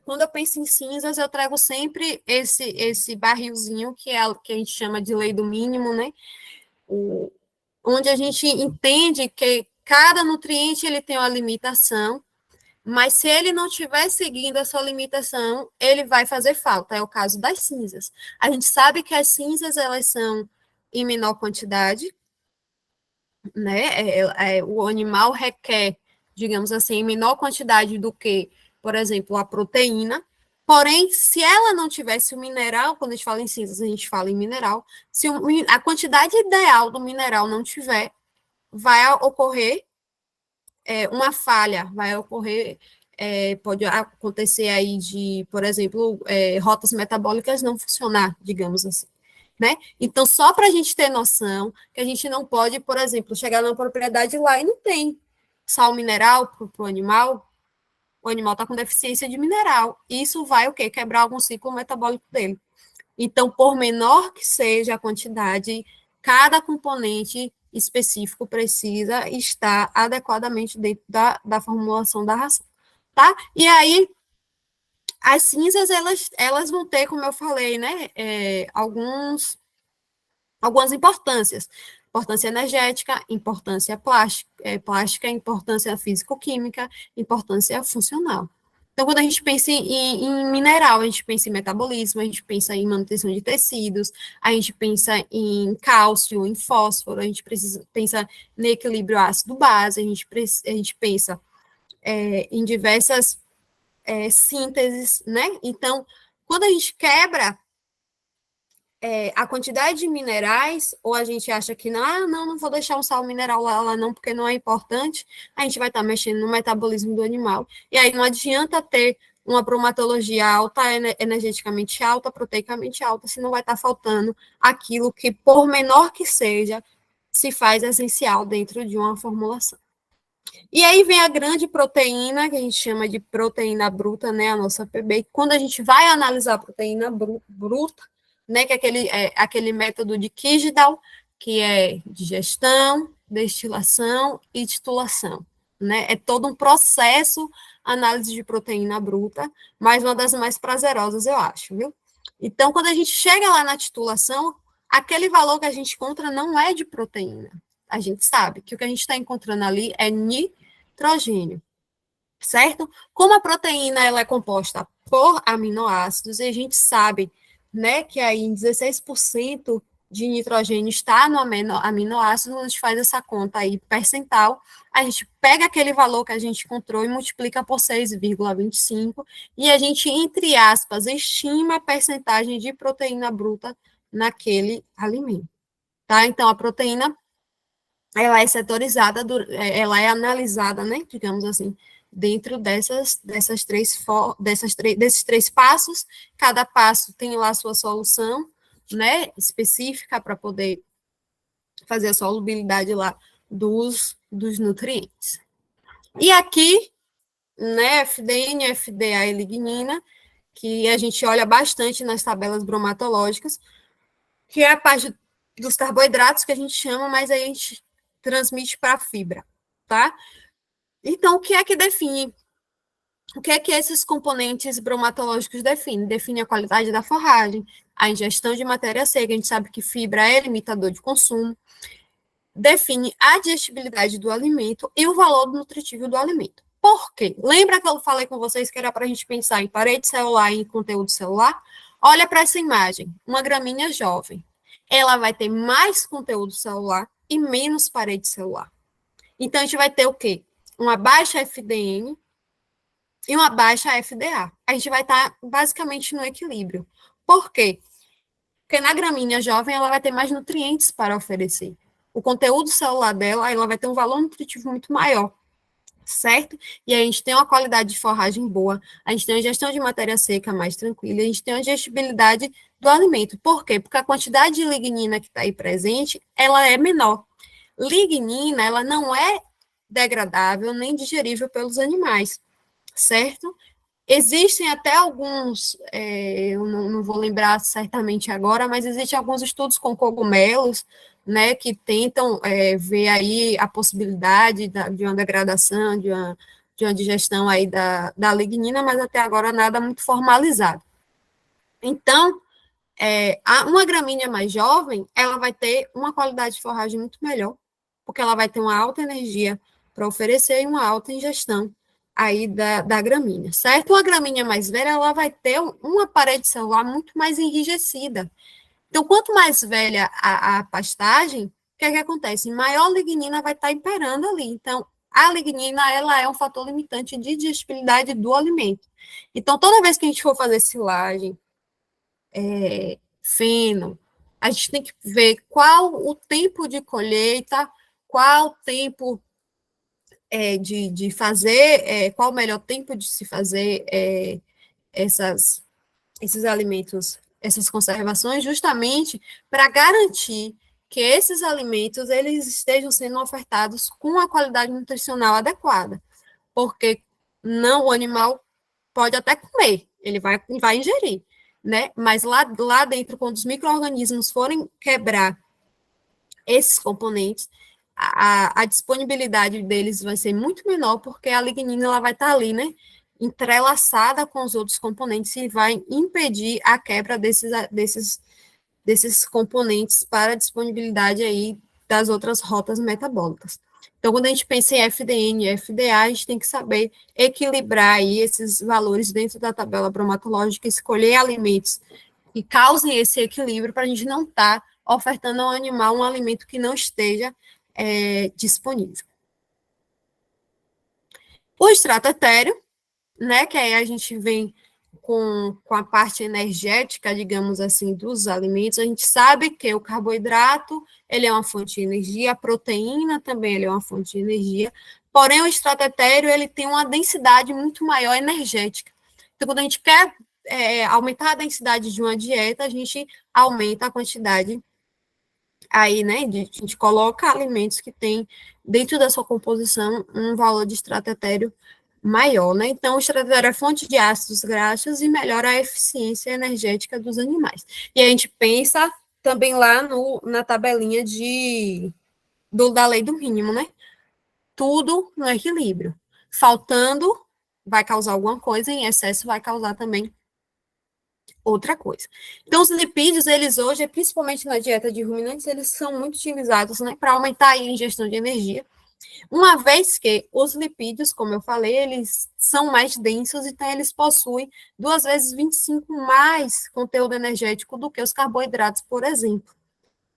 quando eu penso em cinzas, eu trago sempre esse barrilzinho, que é o que a gente chama de lei do mínimo, né? Onde a gente entende que cada nutriente ele tem uma limitação, mas se ele não estiver seguindo essa limitação, ele vai fazer falta. É o caso das cinzas. A gente sabe que as cinzas, elas são em menor quantidade, né? O animal requer, digamos assim, em menor quantidade do que, por exemplo, a proteína. Porém, se ela não tivesse o mineral, quando a gente fala em cinzas, a gente fala em mineral, se a quantidade ideal do mineral não tiver, vai ocorrer uma falha, vai ocorrer, pode acontecer aí de, por exemplo, rotas metabólicas não funcionar, digamos assim, né? Então, só para a gente ter noção que a gente não pode, por exemplo, chegar numa propriedade lá e não tem sal mineral para o animal, o animal está com deficiência de mineral. Isso vai o quê? Quebrar algum ciclo metabólico dele. Então, por menor que seja a quantidade, cada componente específico precisa estar adequadamente dentro da formulação da ração, tá? E aí, as cinzas, elas vão ter, como eu falei, né, algumas importâncias. Importância energética, importância plástica, importância físico-química, importância funcional. Então, quando a gente pensa em mineral, a gente pensa em metabolismo, a gente pensa em manutenção de tecidos, a gente pensa em cálcio, em fósforo, a gente pensa no equilíbrio ácido-base, a gente pensa em diversas sínteses, né? Então, quando a gente quebra a quantidade de minerais, ou a gente acha que não vou deixar um sal mineral lá não, porque não é importante, a gente vai estar mexendo no metabolismo do animal. E aí não adianta ter uma bromatologia alta, energeticamente alta, proteicamente alta, se não vai estar faltando aquilo que, por menor que seja, se faz essencial dentro de uma formulação. E aí vem a grande proteína, que a gente chama de proteína bruta, né, a nossa PB. Quando a gente vai analisar a proteína bruta, né, que é aquele método de Kjeldahl, que é digestão, destilação e titulação, né? É todo um processo, análise de proteína bruta, mas uma das mais prazerosas, eu acho, viu? Então, quando a gente chega lá na titulação, aquele valor que a gente encontra não é de proteína. A gente sabe que o que a gente está encontrando ali é nitrogênio, certo? Como a proteína ela é composta por aminoácidos, e a gente sabe, né, que aí em 16% de nitrogênio está no aminoácido, a gente faz essa conta aí percentual, a gente pega aquele valor que a gente encontrou e multiplica por 6,25, e a gente, entre aspas, estima a percentagem de proteína bruta naquele alimento, tá? Então, a proteína, ela é setorizada, ela é analisada, né, digamos assim, dentro desses três passos. Cada passo tem lá a sua solução, né, específica para poder fazer a solubilidade lá dos nutrientes. E aqui, né, FDN, FDA e lignina, que a gente olha bastante nas tabelas bromatológicas, que é a parte dos carboidratos que a gente chama, mas aí a gente transmite para a fibra, tá? Então, o que é que define? O que é que esses componentes bromatológicos definem? Define a qualidade da forragem, a ingestão de matéria seca, a gente sabe que fibra é limitador de consumo, define a digestibilidade do alimento e o valor nutritivo do alimento. Por quê? Lembra que eu falei com vocês que era para a gente pensar em parede celular e em conteúdo celular? Olha para essa imagem, uma gramínea jovem. Ela vai ter mais conteúdo celular e menos parede celular. Então, a gente vai ter o quê? Uma baixa FDN e uma baixa FDA. A gente vai estar basicamente no equilíbrio. Por quê? Porque na gramínea jovem ela vai ter mais nutrientes para oferecer. O conteúdo celular dela, ela vai ter um valor nutritivo muito maior, certo? E aí a gente tem uma qualidade de forragem boa, a gente tem uma gestão de matéria seca mais tranquila, a gente tem uma digestibilidade do alimento. Por quê? Porque a quantidade de lignina que está aí presente, ela é menor. Lignina, ela não é degradável nem digerível pelos animais, certo? Existem até alguns, eu não vou lembrar certamente agora, mas existem alguns estudos com cogumelos, né, que tentam ver aí a possibilidade de uma degradação, de uma digestão aí da lignina, mas até agora nada muito formalizado. Então, uma gramínea mais jovem, ela vai ter uma qualidade de forragem muito melhor, porque ela vai ter uma alta energia para oferecer e uma alta ingestão aí da gramínea, certo? Uma gramínea mais velha, ela vai ter uma parede celular muito mais enrijecida. Então, quanto mais velha a pastagem, o que é que acontece? Maior lignina vai estar imperando ali. Então, a lignina, ela é um fator limitante de digestibilidade do alimento. Então, toda vez que a gente for fazer silagem, feno, a gente tem que ver qual o tempo de colheita, qual o tempo de fazer, qual o melhor tempo de se fazer esses alimentos, essas conservações, justamente para garantir que esses alimentos eles estejam sendo ofertados com a qualidade nutricional adequada, porque não o animal pode até comer, ele vai ingerir, né? Mas lá dentro, quando os micro-organismos forem quebrar esses componentes, a disponibilidade deles vai ser muito menor, porque a lignina ela vai estar ali, né? Entrelaçada com os outros componentes e vai impedir a quebra desses componentes para a disponibilidade aí das outras rotas metabólicas. Então, quando a gente pensa em FDN e FDA, a gente tem que saber equilibrar aí esses valores dentro da tabela bromatológica, escolher alimentos que causem esse equilíbrio para a gente não estar ofertando ao animal um alimento que não esteja disponível. O extrato etéreo, né, que aí a gente vem com a parte energética, digamos assim, dos alimentos, a gente sabe que o carboidrato, ele é uma fonte de energia, a proteína também ele é uma fonte de energia, porém o extrato etéreo, ele tem uma densidade muito maior energética. Então, quando a gente quer aumentar a densidade de uma dieta, a gente aumenta a quantidade aí, né, a gente coloca alimentos que têm dentro da sua composição um valor de extrato etéreo maior, né? Então, o extrato etéreo é fonte de ácidos graxos e melhora a eficiência energética dos animais. E a gente pensa também lá na tabelinha da lei do mínimo, né? Tudo no equilíbrio. Faltando, vai causar alguma coisa, em excesso vai causar também outra coisa. Então, os lipídios, eles hoje, principalmente na dieta de ruminantes, eles são muito utilizados, né, para aumentar a ingestão de energia, uma vez que os lipídios, como eu falei, eles são mais densos, então eles possuem 2 vezes 25 mais conteúdo energético do que os carboidratos, por exemplo.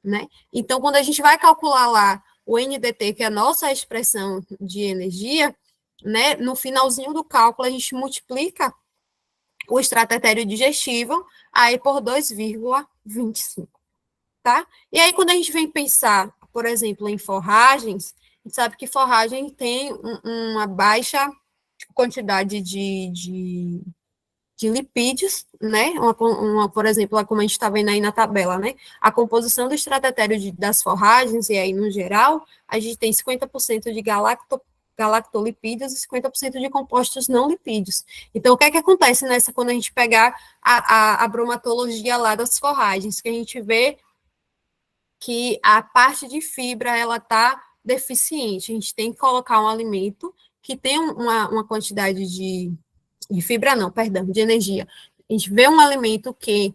né? Então, quando a gente vai calcular lá o NDT, que é a nossa expressão de energia, né, no finalzinho do cálculo, a gente multiplica o extrato etéreo digestivo aí por 2,25, tá? E aí, quando a gente vem pensar, por exemplo, em forragens, a gente sabe que forragem tem uma baixa quantidade de lipídios, né? Por exemplo, como a gente está vendo aí na tabela, né? A composição do extrato etéreo das forragens, e aí no geral, a gente tem 50% de galactolipídios e 50% de compostos não lipídios. Então, o que é que acontece nessa, quando a gente pegar a bromatologia lá das forragens, que a gente vê que a parte de fibra, ela está deficiente. A gente tem que colocar um alimento que tem uma quantidade de fibra não, perdão, de energia. A gente vê um alimento que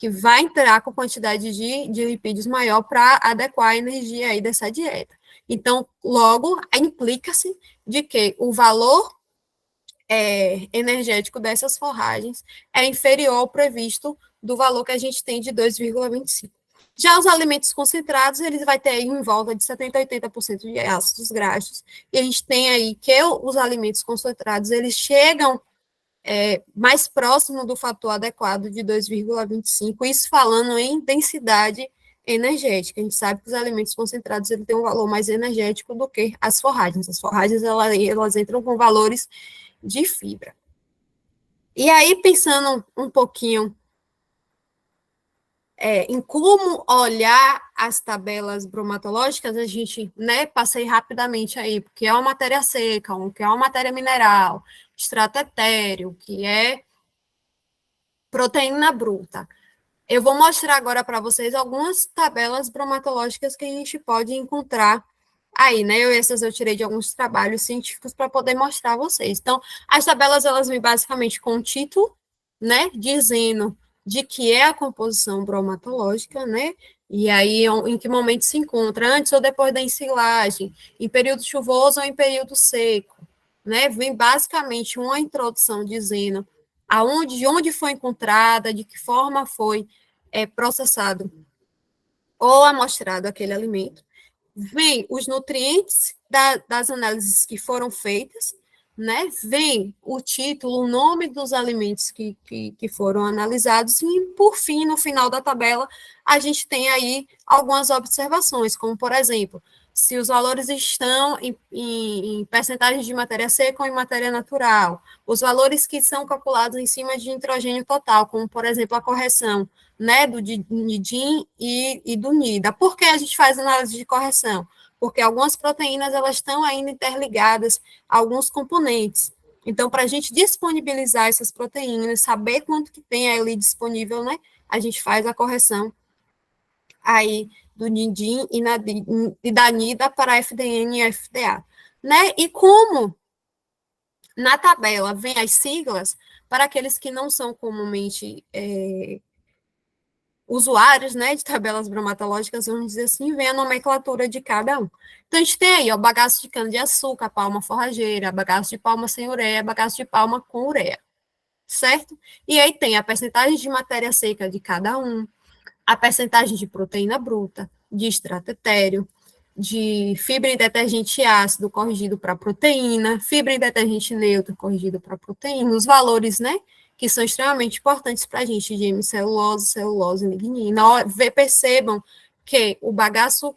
vai entrar com quantidade de lipídios maior para adequar a energia aí dessa dieta. Então, logo, implica-se de que o valor energético dessas forragens é inferior ao previsto do valor que a gente tem de 2,25. Já os alimentos concentrados, eles vai ter em volta de 70% a 80% de ácidos graxos, e a gente tem aí que os alimentos concentrados, eles chegam mais próximo do fator adequado de 2,25, isso falando em densidade energética. A gente sabe que os alimentos concentrados ele têm um valor mais energético do que as forragens. As forragens elas entram com valores de fibra. E aí, pensando um pouquinho em como olhar as tabelas bromatológicas, a gente, né, passei rapidamente aí, porque é uma matéria seca, que é uma matéria mineral, extrato etéreo, que é proteína bruta. Eu vou mostrar agora para vocês algumas tabelas bromatológicas que a gente pode encontrar aí, né? Essas eu tirei de alguns trabalhos científicos para poder mostrar a vocês. Então, as tabelas, elas vêm basicamente com o título, né? Dizendo de que é a composição bromatológica, né? E aí, em que momento se encontra, antes ou depois da ensilagem, em período chuvoso ou em período seco, né? Vem basicamente uma introdução dizendo de onde foi encontrada, de que forma foi processado ou amostrado aquele alimento. Vem os nutrientes das análises que foram feitas, né? Vem o título, o nome dos alimentos que foram analisados, e, por fim, no final da tabela, a gente tem aí algumas observações, como, por exemplo, se os valores estão em percentagens de matéria seca ou em matéria natural, os valores que são calculados em cima de nitrogênio total, como, por exemplo, a correção, né, do NIDIN e do NIDA. Por que a gente faz análise de correção? Porque algumas proteínas, elas estão ainda interligadas a alguns componentes. Então, para a gente disponibilizar essas proteínas, saber quanto que tem ali disponível, né, a gente faz a correção aí do NIDIN e da NIDA para FDN e FDA, né? E como na tabela vem as siglas, para aqueles que não são comumente usuários, né, de tabelas bromatológicas, vamos dizer assim, vem a nomenclatura de cada um. Então, a gente tem aí, ó, bagaço de cana-de-açúcar, palma forrageira, bagaço de palma sem ureia, bagaço de palma com ureia, certo? E aí tem a percentagem de matéria seca de cada um, a percentagem de proteína bruta, de extrato etéreo, de fibra em detergente ácido corrigido para proteína, fibra em detergente neutro corrigido para proteína, os valores, né, que são extremamente importantes para a gente, de hemicelulose, celulose e lignina. Percebam que o bagaço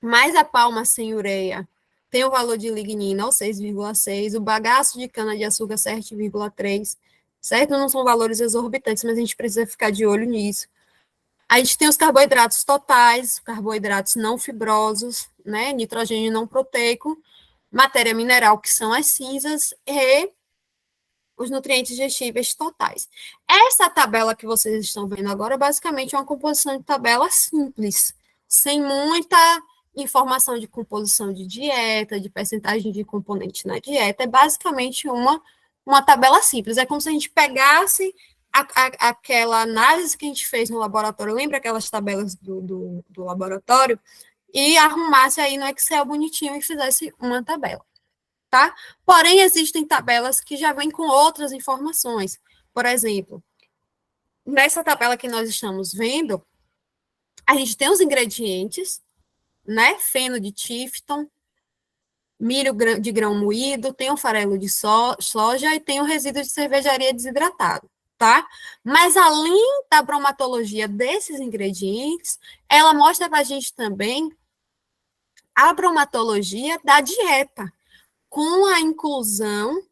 mais a palma sem ureia tem o valor de lignina, ou 6,6, o bagaço de cana-de-açúcar, 7,3, certo? Não são valores exorbitantes, mas a gente precisa ficar de olho nisso. A gente tem os carboidratos totais, carboidratos não fibrosos, né? Nitrogênio não proteico, matéria mineral, que são as cinzas, e os nutrientes digestíveis totais. Essa tabela que vocês estão vendo agora, basicamente, é uma composição de tabela simples, sem muita informação de composição de dieta, de percentagem de componente na dieta, é basicamente uma tabela simples. É como se a gente pegasse aquela análise que a gente fez no laboratório, lembra aquelas tabelas do laboratório, e arrumasse aí no Excel bonitinho e fizesse uma tabela, tá? Porém, existem tabelas que já vêm com outras informações. Por exemplo, nessa tabela que nós estamos vendo, a gente tem os ingredientes, né? Feno de Tifton, milho de grão moído, tem o farelo de soja e tem o resíduo de cervejaria desidratado, tá? Mas além da bromatologia desses ingredientes, ela mostra para a gente também a bromatologia da dieta, com a inclusão,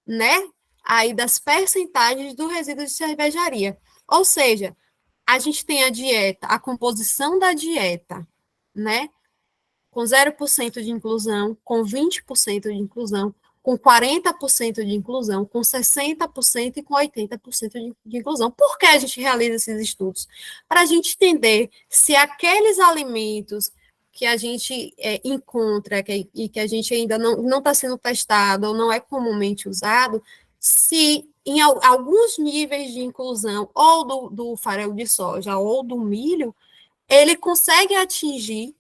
né, aí das percentagens do resíduo de cervejaria. Ou seja, a gente tem a dieta, a composição da dieta, né, com 0% de inclusão, com 20% de inclusão, com 40% de inclusão, com 60% e com 80% de inclusão. Por que a gente realiza esses estudos? Para a gente entender se aqueles alimentos que a gente encontra e que a gente ainda não está sendo testado ou não é comumente usado, se em alguns níveis de inclusão, ou do farelo de soja ou do milho, ele consegue atingir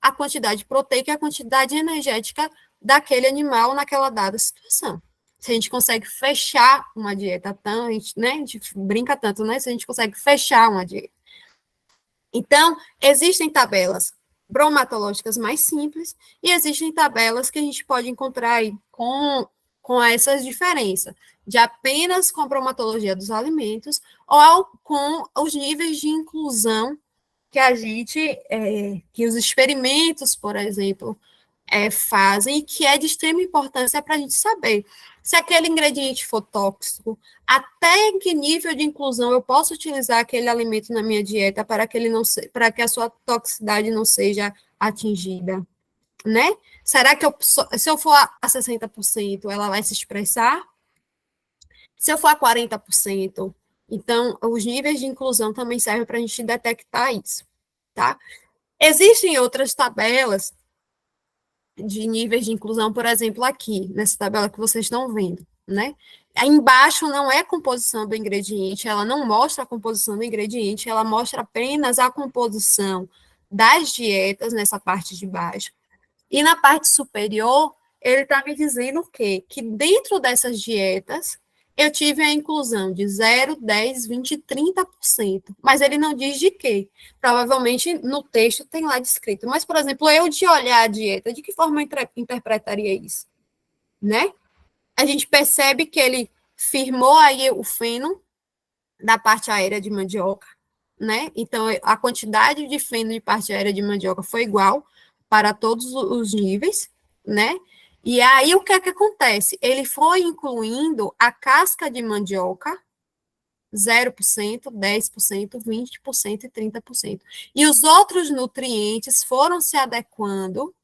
a quantidade proteica e a quantidade energética daquele animal naquela dada situação. Se a gente consegue fechar uma dieta, né, a gente brinca tanto, né, se a gente consegue fechar uma dieta. Então, existem tabelas bromatológicas mais simples e existem tabelas que a gente pode encontrar aí com essas diferenças, de apenas com a bromatologia dos alimentos ou com os níveis de inclusão que a gente, que os experimentos, por exemplo, fazem, e que é de extrema importância para a gente saber se aquele ingrediente for tóxico, até que nível de inclusão eu posso utilizar aquele alimento na minha dieta para que para que a sua toxicidade não seja atingida, né? Será que se eu for a 60%, ela vai se expressar? Se eu for a 40%, então, os níveis de inclusão também servem para a gente detectar isso, tá? Existem outras tabelas de níveis de inclusão, por exemplo, aqui, nessa tabela que vocês estão vendo, né? Aí embaixo não é a composição do ingrediente, ela não mostra a composição do ingrediente, ela mostra apenas a composição das dietas nessa parte de baixo. E na parte superior, ele está me dizendo o quê? Que dentro dessas dietas, eu tive a inclusão de 0, 10, 20, 30%. Mas ele não diz de quê. Provavelmente no texto tem lá descrito. Mas, por exemplo, eu de olhar a dieta, de que forma eu interpretaria isso? Né? A gente percebe que ele firmou aí o feno da parte aérea de mandioca, né? Então, a quantidade de feno de parte aérea de mandioca foi igual para todos os níveis, né? E aí, o que é que acontece? Ele foi incluindo a casca de mandioca, 0%, 10%, 20% e 30%. E os outros nutrientes foram se adequando,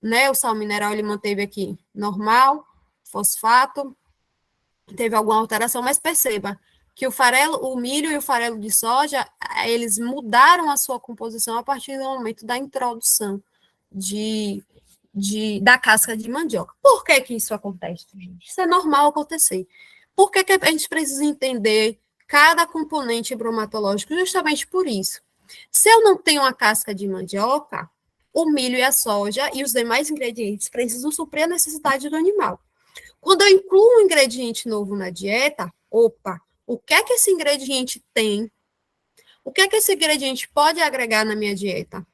né? O sal mineral ele manteve aqui normal, fosfato, teve alguma alteração, mas perceba que o milho e o farelo de soja, eles mudaram a sua composição a partir do momento da introdução da casca de mandioca. Por que que isso acontece, gente? Isso é normal acontecer. Por que que a gente precisa entender cada componente bromatológico? Justamente por isso. Se eu não tenho a casca de mandioca, o milho e a soja e os demais ingredientes precisam suprir a necessidade do animal. Quando eu incluo um ingrediente novo na dieta, opa, o que é que esse ingrediente tem? O que é que esse ingrediente pode agregar na minha dieta?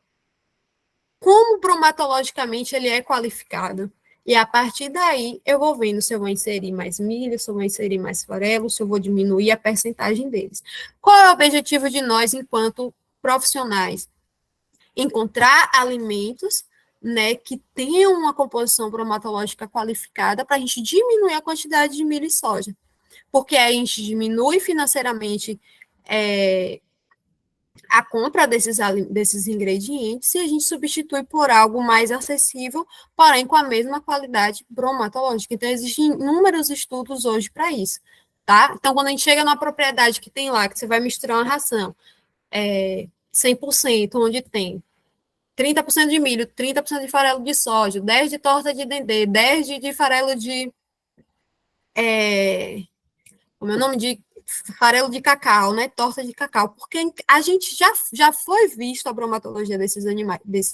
Como bromatologicamente ele é qualificado? E a partir daí, eu vou vendo se eu vou inserir mais milho, se eu vou inserir mais farelo, se eu vou diminuir a percentagem deles. Qual é o objetivo de nós, enquanto profissionais? Encontrar alimentos, né, que tenham uma composição bromatológica qualificada para a gente diminuir a quantidade de milho e soja. Porque aí a gente diminui financeiramente a compra desses ingredientes e a gente substitui por algo mais acessível, porém com a mesma qualidade bromatológica. Então, existem inúmeros estudos hoje para isso, tá? Então, quando a gente chega numa propriedade que tem lá, que você vai misturar uma ração 100%, onde tem 30% de milho, 30% de farelo de soja, 10% de torta de dendê, 10% de farelo de... como é o nome? De farelo de cacau, né? Torta de cacau, porque a gente já foi visto a bromatologia desses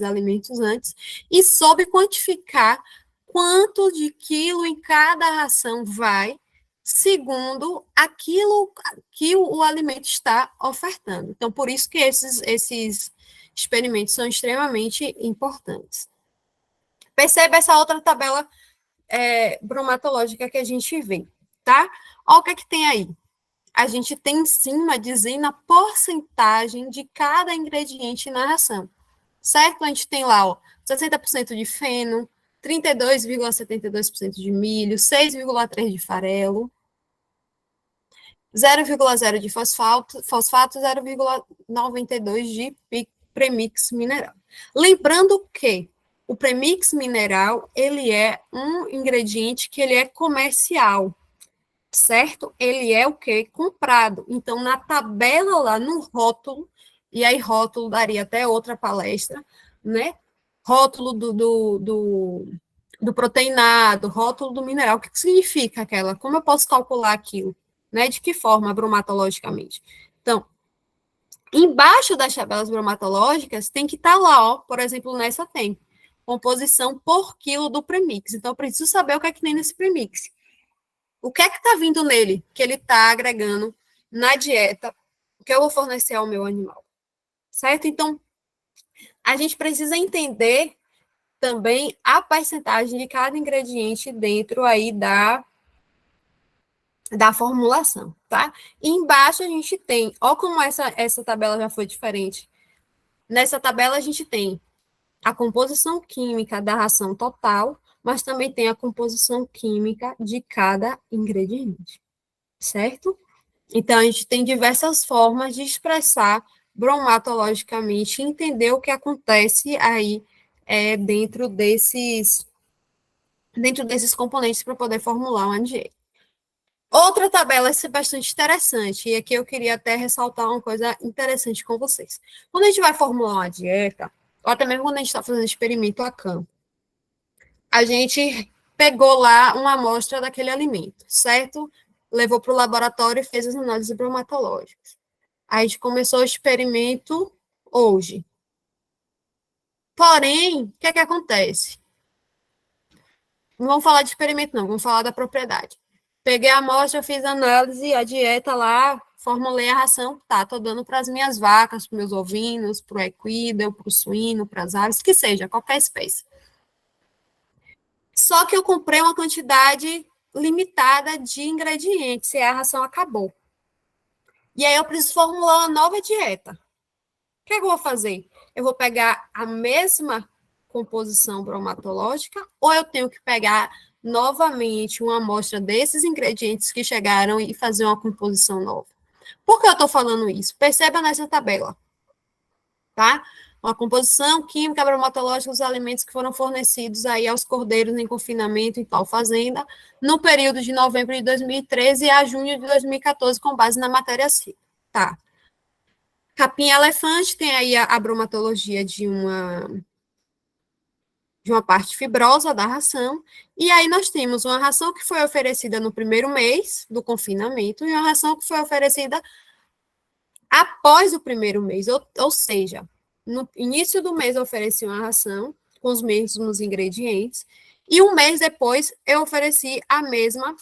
alimentos antes e soube quantificar quanto de quilo em cada ração vai segundo aquilo que o alimento está ofertando. Então, por isso que esses experimentos são extremamente importantes. Perceba essa outra tabela bromatológica que a gente vê, tá? Olha o que é que tem aí. A gente tem em cima dizendo a porcentagem de cada ingrediente na ração, certo? A gente tem lá, ó, 60% de feno, 32,72% de milho, 6,3% de farelo, 0,0% de fosfato, 0,92% de premix mineral. Lembrando que o premix mineral, ele é um ingrediente que ele é comercial, certo? Ele é o quê? Comprado. Então, na tabela lá, no rótulo, e aí rótulo daria até outra palestra, né? Rótulo do proteinado, rótulo do mineral, o que significa aquela? Como eu posso calcular aquilo? Né? De que forma, bromatologicamente? Então, embaixo das tabelas bromatológicas tem que estar lá, ó, por exemplo, nessa tem composição por quilo do premix. Então, eu preciso saber o que é que tem nesse premix. O que é que está vindo nele, que ele está agregando na dieta que eu vou fornecer ao meu animal, certo? Então, a gente precisa entender também a percentagem de cada ingrediente dentro aí da formulação, tá? E embaixo a gente tem, ó como essa tabela já foi diferente. Nessa tabela a gente tem a composição química da ração total, mas também tem a composição química de cada ingrediente, certo? Então, a gente tem diversas formas de expressar bromatologicamente, entender o que acontece aí dentro desses componentes para poder formular uma dieta. Outra tabela é bastante interessante, e aqui eu queria até ressaltar uma coisa interessante com vocês. Quando a gente vai formular uma dieta, ou até mesmo quando a gente está fazendo experimento a campo, a gente pegou lá uma amostra daquele alimento, certo? Levou para o laboratório e fez as análises bromatológicas. Aí a gente começou o experimento hoje. Porém, o que é que acontece? Não vamos falar de experimento, não, vamos falar da propriedade. Peguei a amostra, fiz a análise, a dieta lá, formulei a ração, tá, tô dando para as minhas vacas, para os meus ovinos, para o equino, para o suíno, para as aves, que seja, qualquer espécie. Só que eu comprei uma quantidade limitada de ingredientes e a ração acabou. E aí eu preciso formular uma nova dieta. O que é que eu vou fazer? Eu vou pegar a mesma composição bromatológica ou eu tenho que pegar novamente uma amostra desses ingredientes que chegaram e fazer uma composição nova? Por que eu estou falando isso? Perceba nessa tabela, tá? Uma composição química bromatológica dos alimentos que foram fornecidos aí aos cordeiros em confinamento em tal fazenda, no período de novembro de 2013 a junho de 2014, com base na matéria C. Tá. Capim-elefante tem aí a bromatologia de uma parte fibrosa da ração, e aí nós temos uma ração que foi oferecida no primeiro mês do confinamento e uma ração que foi oferecida após o primeiro mês, ou seja, no início do mês eu ofereci uma ração com os mesmos ingredientes, e um mês depois eu ofereci a mesma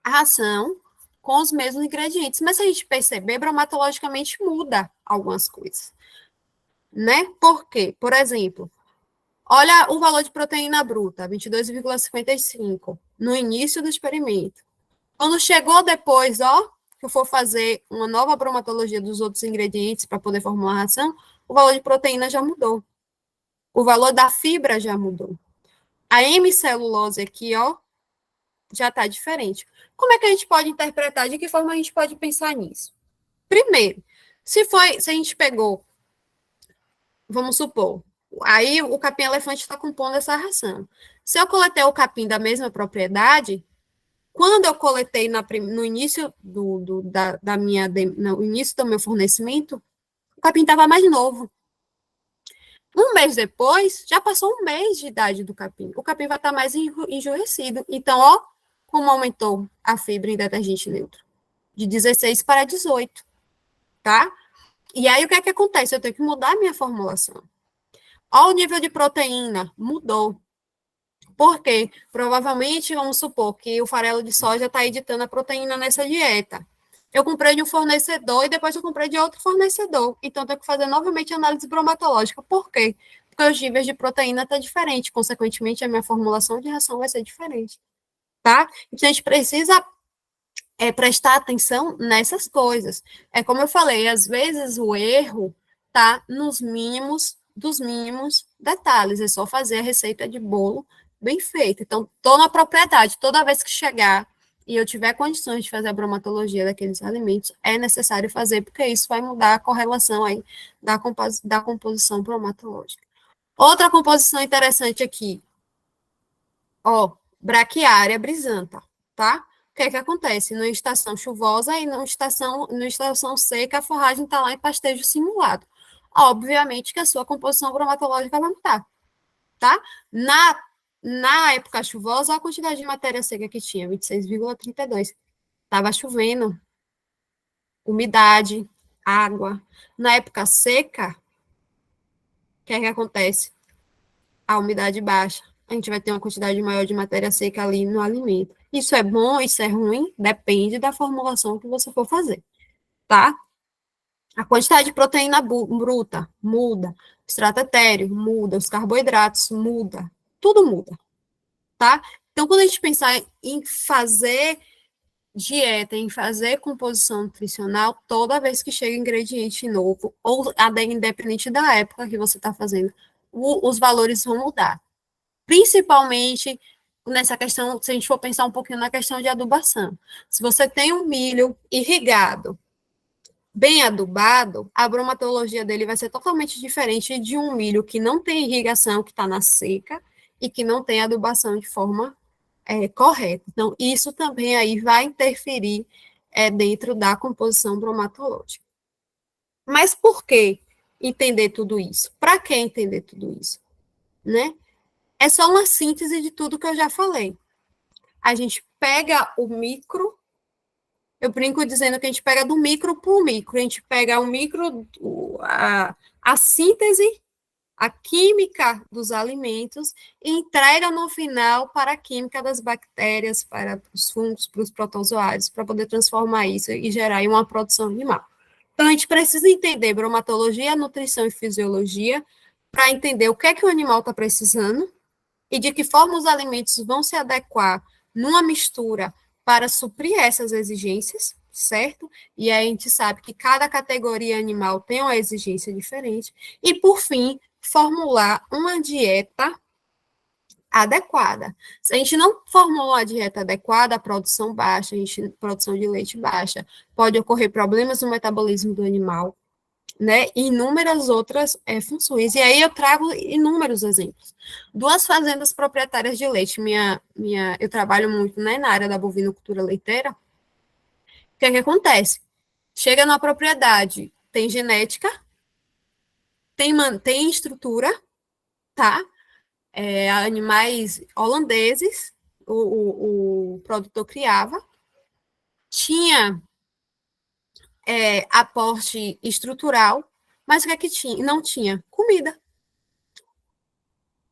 ração com os mesmos ingredientes. Mas se a gente perceber, bromatologicamente muda algumas coisas, né? Por quê? Por exemplo, olha o valor de proteína bruta, 22,55, no início do experimento. Quando chegou depois, ó, que eu for fazer uma nova bromatologia dos outros ingredientes para poder formular a ração, o valor de proteína já mudou. O valor da fibra já mudou. A hemicelulose aqui, ó, já está diferente. Como é que a gente pode interpretar? De que forma a gente pode pensar nisso? Primeiro, se a gente pegou, vamos supor, aí o capim-elefante está compondo essa ração. Se eu coletei o capim da mesma propriedade, quando eu coletei no início no início do meu fornecimento, o capim estava mais novo. Um mês depois, já passou um mês de idade do capim. O capim vai estar mais enrijecido. Então, ó, como aumentou a fibra em detergente neutro? De 16 para 18, tá? E aí, o que é que acontece? Eu tenho que mudar a minha formulação. Ó, o nível de proteína mudou. Por quê? Provavelmente, vamos supor que o farelo de soja está editando a proteína nessa dieta. Eu comprei de um fornecedor e depois eu comprei de outro fornecedor. Então, eu tenho que fazer novamente análise bromatológica. Por quê? Porque os níveis de proteína estão diferentes. Consequentemente, a minha formulação de ração vai ser diferente. Tá? Então, a gente precisa prestar atenção nessas coisas. É como eu falei, às vezes o erro está nos mínimos dos mínimos detalhes. É só fazer a receita de bolo bem feita. Então, estou na propriedade. Toda vez que chegar e eu tiver condições de fazer a bromatologia daqueles alimentos, é necessário fazer, porque isso vai mudar a correlação aí da composição bromatológica. Outra composição interessante aqui, ó, braquiária brisanta, tá? O que é que acontece? Na estação chuvosa e na estação seca, a forragem está lá em pastejo simulado. Obviamente que a sua composição bromatológica vai mudar, tá? Na época chuvosa, a quantidade de matéria seca que tinha, 26,32. Estava chovendo, umidade, água. Na época seca, o que é que acontece? A umidade baixa. A gente vai ter uma quantidade maior de matéria seca ali no alimento. Isso é bom, isso é ruim? Depende da formulação que você for fazer, tá? A quantidade de proteína bruta muda, o extrato etéreo muda, os carboidratos muda, tudo muda, tá? Então, quando a gente pensar em fazer dieta, em fazer composição nutricional, toda vez que chega ingrediente novo, ou independente da época que você está fazendo, os valores vão mudar. Principalmente nessa questão, se a gente for pensar um pouquinho na questão de adubação. Se você tem um milho irrigado, bem adubado, a bromatologia dele vai ser totalmente diferente de um milho que não tem irrigação, que está na seca, e que não tem adubação de forma correta. Então, isso também aí vai interferir dentro da composição bromatológica. Mas por que entender tudo isso? Para que entender tudo isso? Né? É só uma síntese de tudo que eu já falei. A gente pega o micro, eu brinco dizendo que a gente pega do micro para o micro, a gente pega o micro, a síntese, a química dos alimentos e entrega no final para a química das bactérias, para os fungos, para os protozoários, para poder transformar isso e gerar uma produção animal. Então, a gente precisa entender bromatologia, nutrição e fisiologia para entender o que é que o animal está precisando e de que forma os alimentos vão se adequar numa mistura para suprir essas exigências, certo? E aí a gente sabe que cada categoria animal tem uma exigência diferente. E, por fim, formular uma dieta adequada. Se a gente não formular a dieta adequada, a produção baixa, produção de leite baixa, pode ocorrer problemas no metabolismo do animal, né, e inúmeras outras funções. E aí eu trago inúmeros exemplos. 2 fazendas proprietárias de leite, eu trabalho muito, né, na área da bovinocultura leiteira. O que é que acontece? Chega na propriedade, tem genética, tem estrutura, tá? Animais holandeses, o produtor criava, tinha aporte estrutural, mas o que é que tinha? Não tinha comida.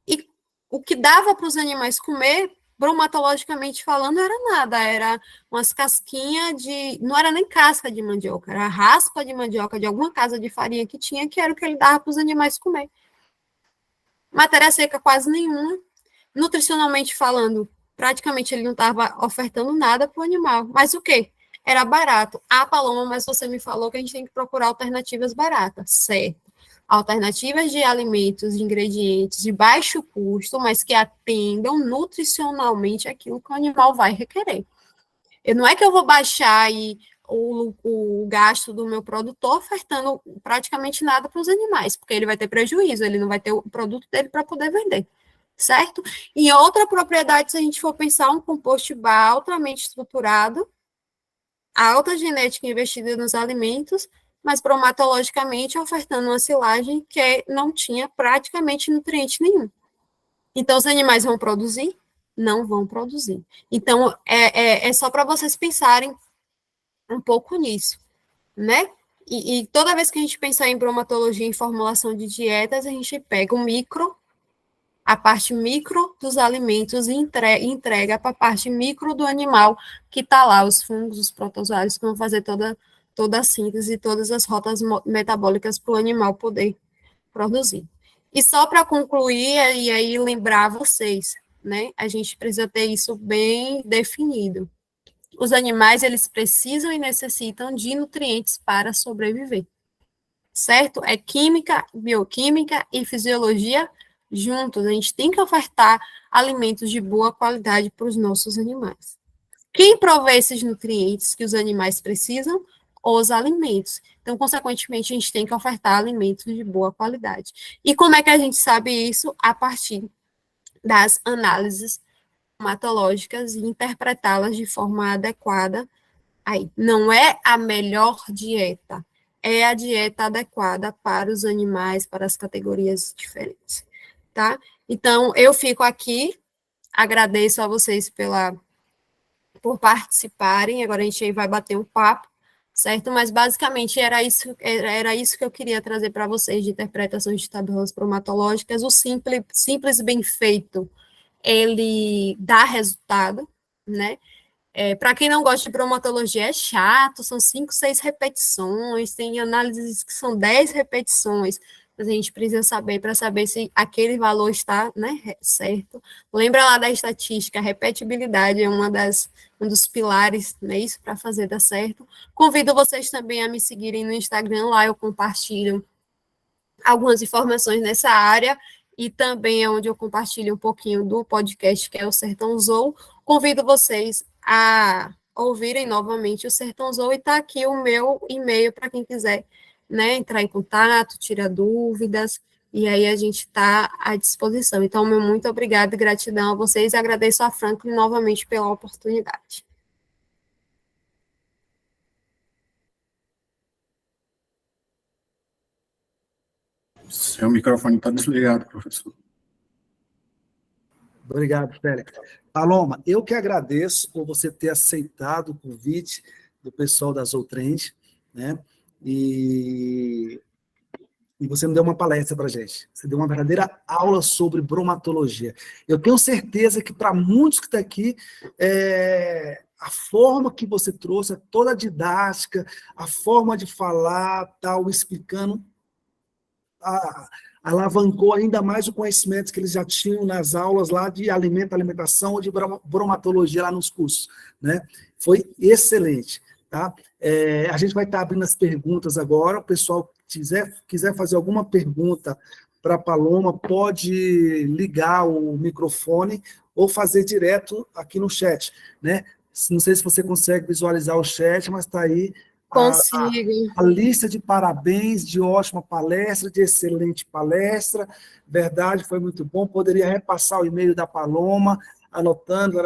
E o que dava para os animais comer, bromatologicamente falando, era nada, era umas casquinhas de... Não era nem casca de mandioca, era raspa de mandioca de alguma casa de farinha que tinha, que era o que ele dava para os animais comer. Matéria seca quase nenhuma. Nutricionalmente falando, praticamente ele não estava ofertando nada para o animal. Mas o quê? Era barato. Ah, Paloma, mas você me falou que a gente tem que procurar alternativas baratas. Certo. Alternativas de alimentos, de ingredientes de baixo custo, mas que atendam nutricionalmente aquilo que o animal vai requerer. Não é que eu vou baixar aí o gasto do meu produtor ofertando praticamente nada para os animais, porque ele vai ter prejuízo, ele não vai ter o produto dele para poder vender, certo? Em outra propriedade, se a gente for pensar um compost bar altamente estruturado, alta genética investida nos alimentos, mas bromatologicamente ofertando uma silagem que não tinha praticamente nutriente nenhum. Então, os animais vão produzir? Não vão produzir. Então, é só para vocês pensarem um pouco nisso, né? E toda vez que a gente pensar em bromatologia, em formulação de dietas, a gente pega o micro, a parte micro dos alimentos e entrega para a parte micro do animal, que está lá, os fungos, os protozoários, que vão fazer toda a síntese e todas as rotas metabólicas para o animal poder produzir. E só para concluir, e aí lembrar vocês, né, a gente precisa ter isso bem definido. Os animais, eles precisam e necessitam de nutrientes para sobreviver, certo? É química, bioquímica e fisiologia juntos. A gente tem que ofertar alimentos de boa qualidade para os nossos animais. Quem provê esses nutrientes que os animais precisam? Os alimentos. Então, consequentemente, a gente tem que ofertar alimentos de boa qualidade. E como é que a gente sabe isso? A partir das análises hematológicas e interpretá-las de forma adequada. Aí, não é a melhor dieta, é a dieta adequada para os animais, para as categorias diferentes, tá? Então, eu fico aqui, agradeço a vocês por participarem, agora a gente vai bater um papo, certo? Mas, basicamente, era isso que eu queria trazer para vocês, de interpretações de tabelas bromatológicas. O simples bem feito, ele dá resultado, né? Para quem não gosta de bromatologia, é chato, são 5, 6 repetições, tem análises que são 10 repetições, mas a gente precisa saber para saber se aquele valor está, né, certo. Lembra lá da estatística, a repetibilidade é um dos pilares, né, isso para fazer dar certo. Convido vocês também a me seguirem no Instagram, lá eu compartilho algumas informações nessa área, e também é onde eu compartilho um pouquinho do podcast, que é o Sertão Zou. Convido vocês a ouvirem novamente o Sertão Zou, e está aqui o meu e-mail para quem quiser, né, entrar em contato, tirar dúvidas, e aí a gente está à disposição. Então, meu muito obrigada e gratidão a vocês, e agradeço a Franklin novamente pela oportunidade. Seu microfone está desligado, professor. Obrigado, Félix. Paloma, eu que agradeço por você ter aceitado o convite do pessoal da Zootrend, né? E você me deu uma palestra para a gente. Você deu uma verdadeira aula sobre bromatologia. Eu tenho certeza que para muitos que estão aqui, a forma que você trouxe, toda a didática, a forma de falar, tal, explicando, alavancou ainda mais o conhecimento que eles já tinham nas aulas lá de alimentação ou de bromatologia lá nos cursos, né? Foi excelente, tá? A gente vai estar abrindo as perguntas agora. O pessoal quiser fazer alguma pergunta para a Paloma, pode ligar o microfone ou fazer direto aqui no chat, né? Não sei se você consegue visualizar o chat, mas está aí Consigo. a lista de parabéns, de ótima palestra, de excelente palestra. Verdade, foi muito bom. Poderia repassar o e-mail da Paloma, anotando.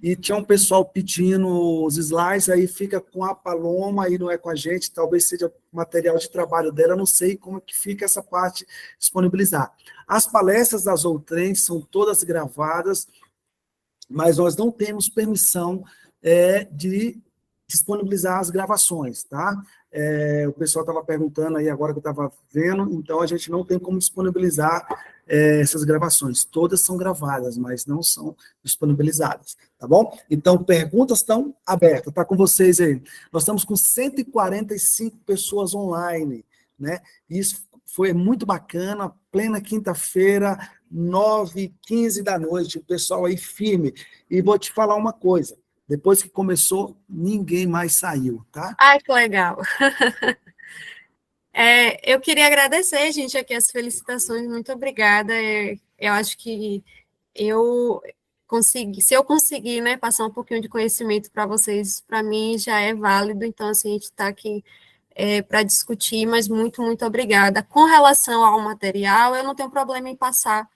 E tinha um pessoal pedindo os slides, aí fica com a Paloma, aí não é com a gente, talvez seja material de trabalho dela, não sei como é que fica essa parte disponibilizar. As palestras das Zootrend são todas gravadas, mas nós não temos permissão de disponibilizar as gravações, tá? O pessoal estava perguntando aí agora que eu estava vendo, então a gente não tem como disponibilizar essas gravações. Todas são gravadas, mas não são disponibilizadas, tá bom? Então, perguntas estão abertas, tá com vocês aí. Nós estamos com 145 pessoas online, né? Isso foi muito bacana, plena quinta-feira, 9h15 da noite, o pessoal aí firme. E vou te falar uma coisa, depois que começou, ninguém mais saiu, tá? Ai, que legal. Eu queria agradecer, gente, aqui as felicitações, muito obrigada. Eu acho que eu consegui, se eu conseguir, né, passar um pouquinho de conhecimento para vocês, para mim já é válido. Então, assim, a gente está aqui para discutir, mas muito, muito obrigada. Com relação ao material, eu não tenho problema em passar.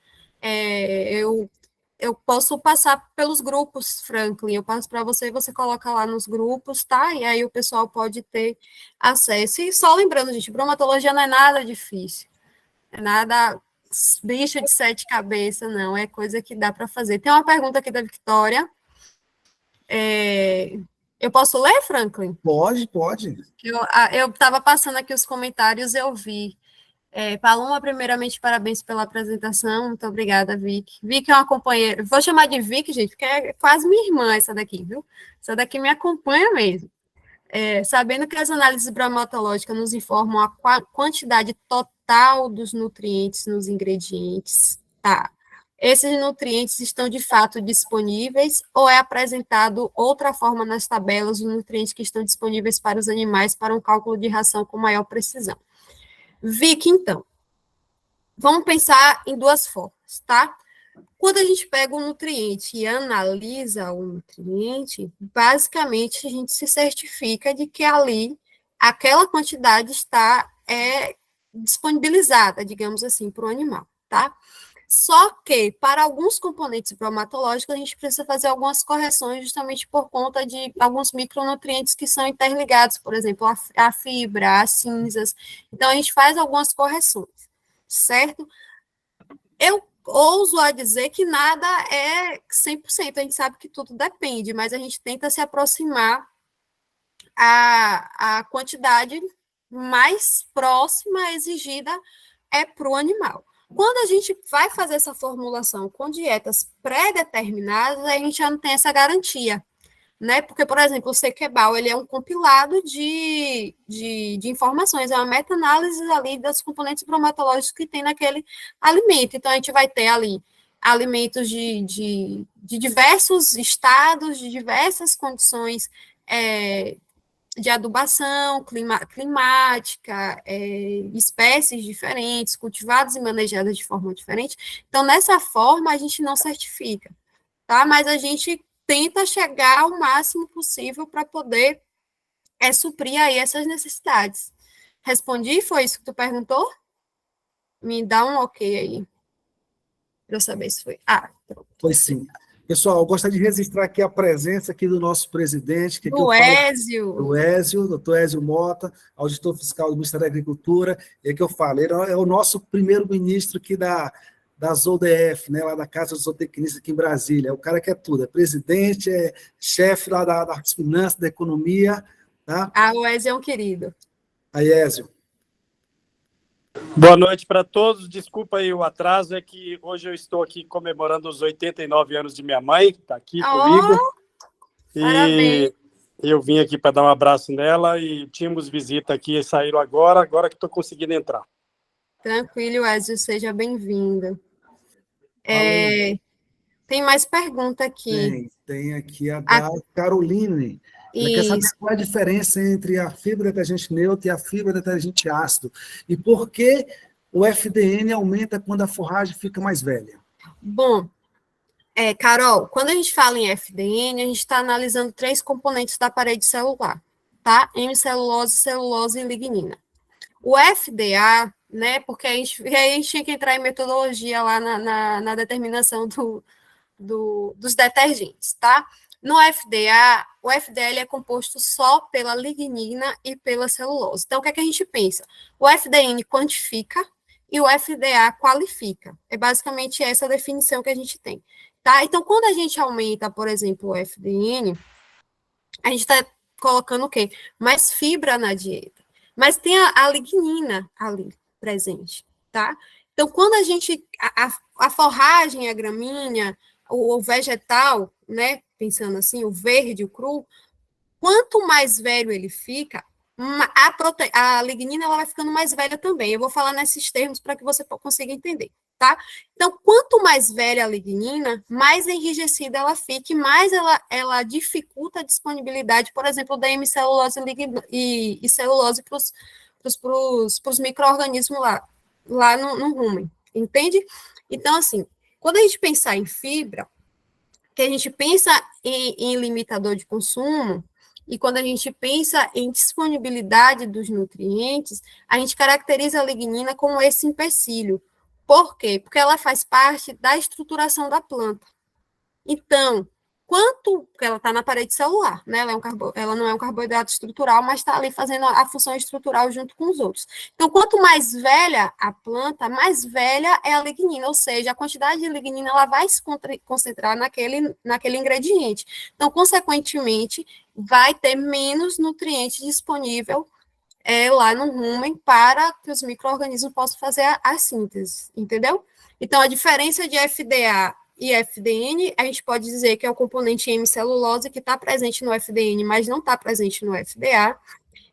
Eu posso passar pelos grupos, Franklin, eu passo para você, você coloca lá nos grupos, tá? E aí o pessoal pode ter acesso. E só lembrando, gente, bromatologia não é nada difícil, é nada bicho de 7 cabeças, não, é coisa que dá para fazer. Tem uma pergunta aqui da Victoria. Eu posso ler, Franklin? Pode. Eu estava passando aqui os comentários, eu vi. Paloma, primeiramente, parabéns pela apresentação. Muito obrigada, Vicky. Vicky é uma companheira. Vou chamar de Vicky, gente, porque é quase minha irmã essa daqui, viu? Essa daqui me acompanha mesmo. Sabendo que as análises bromatológicas nos informam a quantidade total dos nutrientes nos ingredientes, tá? Esses nutrientes estão de fato disponíveis ou é apresentado outra forma nas tabelas os nutrientes que estão disponíveis para os animais para um cálculo de ração com maior precisão? Vicky, então, vamos pensar em duas formas, tá? Quando a gente pega um nutriente e analisa o nutriente, basicamente a gente se certifica de que ali aquela quantidade está disponibilizada, digamos assim, para o animal, tá? Só que, para alguns componentes bromatológicos, a gente precisa fazer algumas correções justamente por conta de alguns micronutrientes que são interligados, por exemplo, a fibra, as cinzas. Então, a gente faz algumas correções, certo? Eu ouso a dizer que nada é 100%, a gente sabe que tudo depende, mas a gente tenta se aproximar a quantidade mais próxima exigida para o animal. Quando a gente vai fazer essa formulação com dietas pré-determinadas, a gente já não tem essa garantia, né? Porque, por exemplo, o Sequebal, ele é um compilado de informações, é uma meta-análise ali das componentes bromatológicos que tem naquele alimento. Então, a gente vai ter ali alimentos de diversos estados, de diversas condições de adubação, climática, espécies diferentes, cultivadas e manejadas de forma diferente. Então, nessa forma, a gente não certifica, tá? Mas a gente tenta chegar ao máximo possível para poder suprir aí essas necessidades. Respondi? Foi isso que tu perguntou? Me dá um ok aí, para eu saber se foi. Pronto. Foi sim. Pessoal, eu gostaria de registrar aqui a presença aqui do nosso presidente, que do Ézio. Do Ézio, doutor Ézio Mota, auditor fiscal do Ministério da Agricultura, é que eu falo, ele é o nosso primeiro-ministro aqui da ZODF, né, lá da Casa dos Zootecnistas aqui em Brasília, é o cara que é tudo, é presidente, é chefe lá das finanças, da economia, tá? O Ézio é um querido. Aí, Ézio. Boa noite para todos, desculpa aí o atraso, é que hoje eu estou aqui comemorando os 89 anos de minha mãe, que está aqui comigo, parabéns. E eu vim aqui para dar um abraço nela, e tínhamos visita aqui, saíram agora que estou conseguindo entrar. Tranquilo, Ézio, seja bem-vindo. Tem mais pergunta aqui. Tem aqui a da Caroline. Ela quer saber qual é a diferença entre a fibra detergente neutro e a fibra detergente ácido. E por que o FDN aumenta quando a forragem fica mais velha? Bom, Carol, quando a gente fala em FDN, a gente está analisando 3 componentes da parede celular, tá? Hemicelulose, celulose e lignina. O FDA, né, porque a gente tinha que entrar em metodologia lá na determinação dos detergentes, tá? No FDA, o FDA ele é composto só pela lignina e pela celulose. Então, o que é que a gente pensa? O FDN quantifica e o FDA qualifica. É basicamente essa a definição que a gente tem, tá? Então, quando a gente aumenta, por exemplo, o FDN, a gente está colocando o quê? Mais fibra na dieta. Mas tem a lignina ali presente, tá? Então, quando a gente... A forragem, a gramínea, o vegetal, né? Pensando assim, o verde, o cru, quanto mais velho ele fica, a lignina ela vai ficando mais velha também. Eu vou falar nesses termos para que você consiga entender, tá? Então, quanto mais velha a lignina, mais enrijecida ela fica e mais ela dificulta a disponibilidade, por exemplo, da hemicelulose e celulose para os micro-organismos lá no rumen, entende? Então, assim, quando a gente pensar em fibra, que a gente pensa em limitador de consumo, e quando a gente pensa em disponibilidade dos nutrientes, a gente caracteriza a lignina como esse empecilho. Por quê? Porque ela faz parte da estruturação da planta. Então, porque ela está na parede celular, né? Ela não é um carboidrato estrutural, mas está ali fazendo a função estrutural junto com os outros. Então, quanto mais velha a planta, mais velha é a lignina, ou seja, a quantidade de lignina ela vai se concentrar naquele ingrediente. Então, consequentemente, vai ter menos nutriente disponível lá no rumen para que os micro-organismos possam fazer a síntese, entendeu? Então, a diferença de FDA e FDN, a gente pode dizer que é o componente hemicelulose que está presente no FDN, mas não está presente no FDA.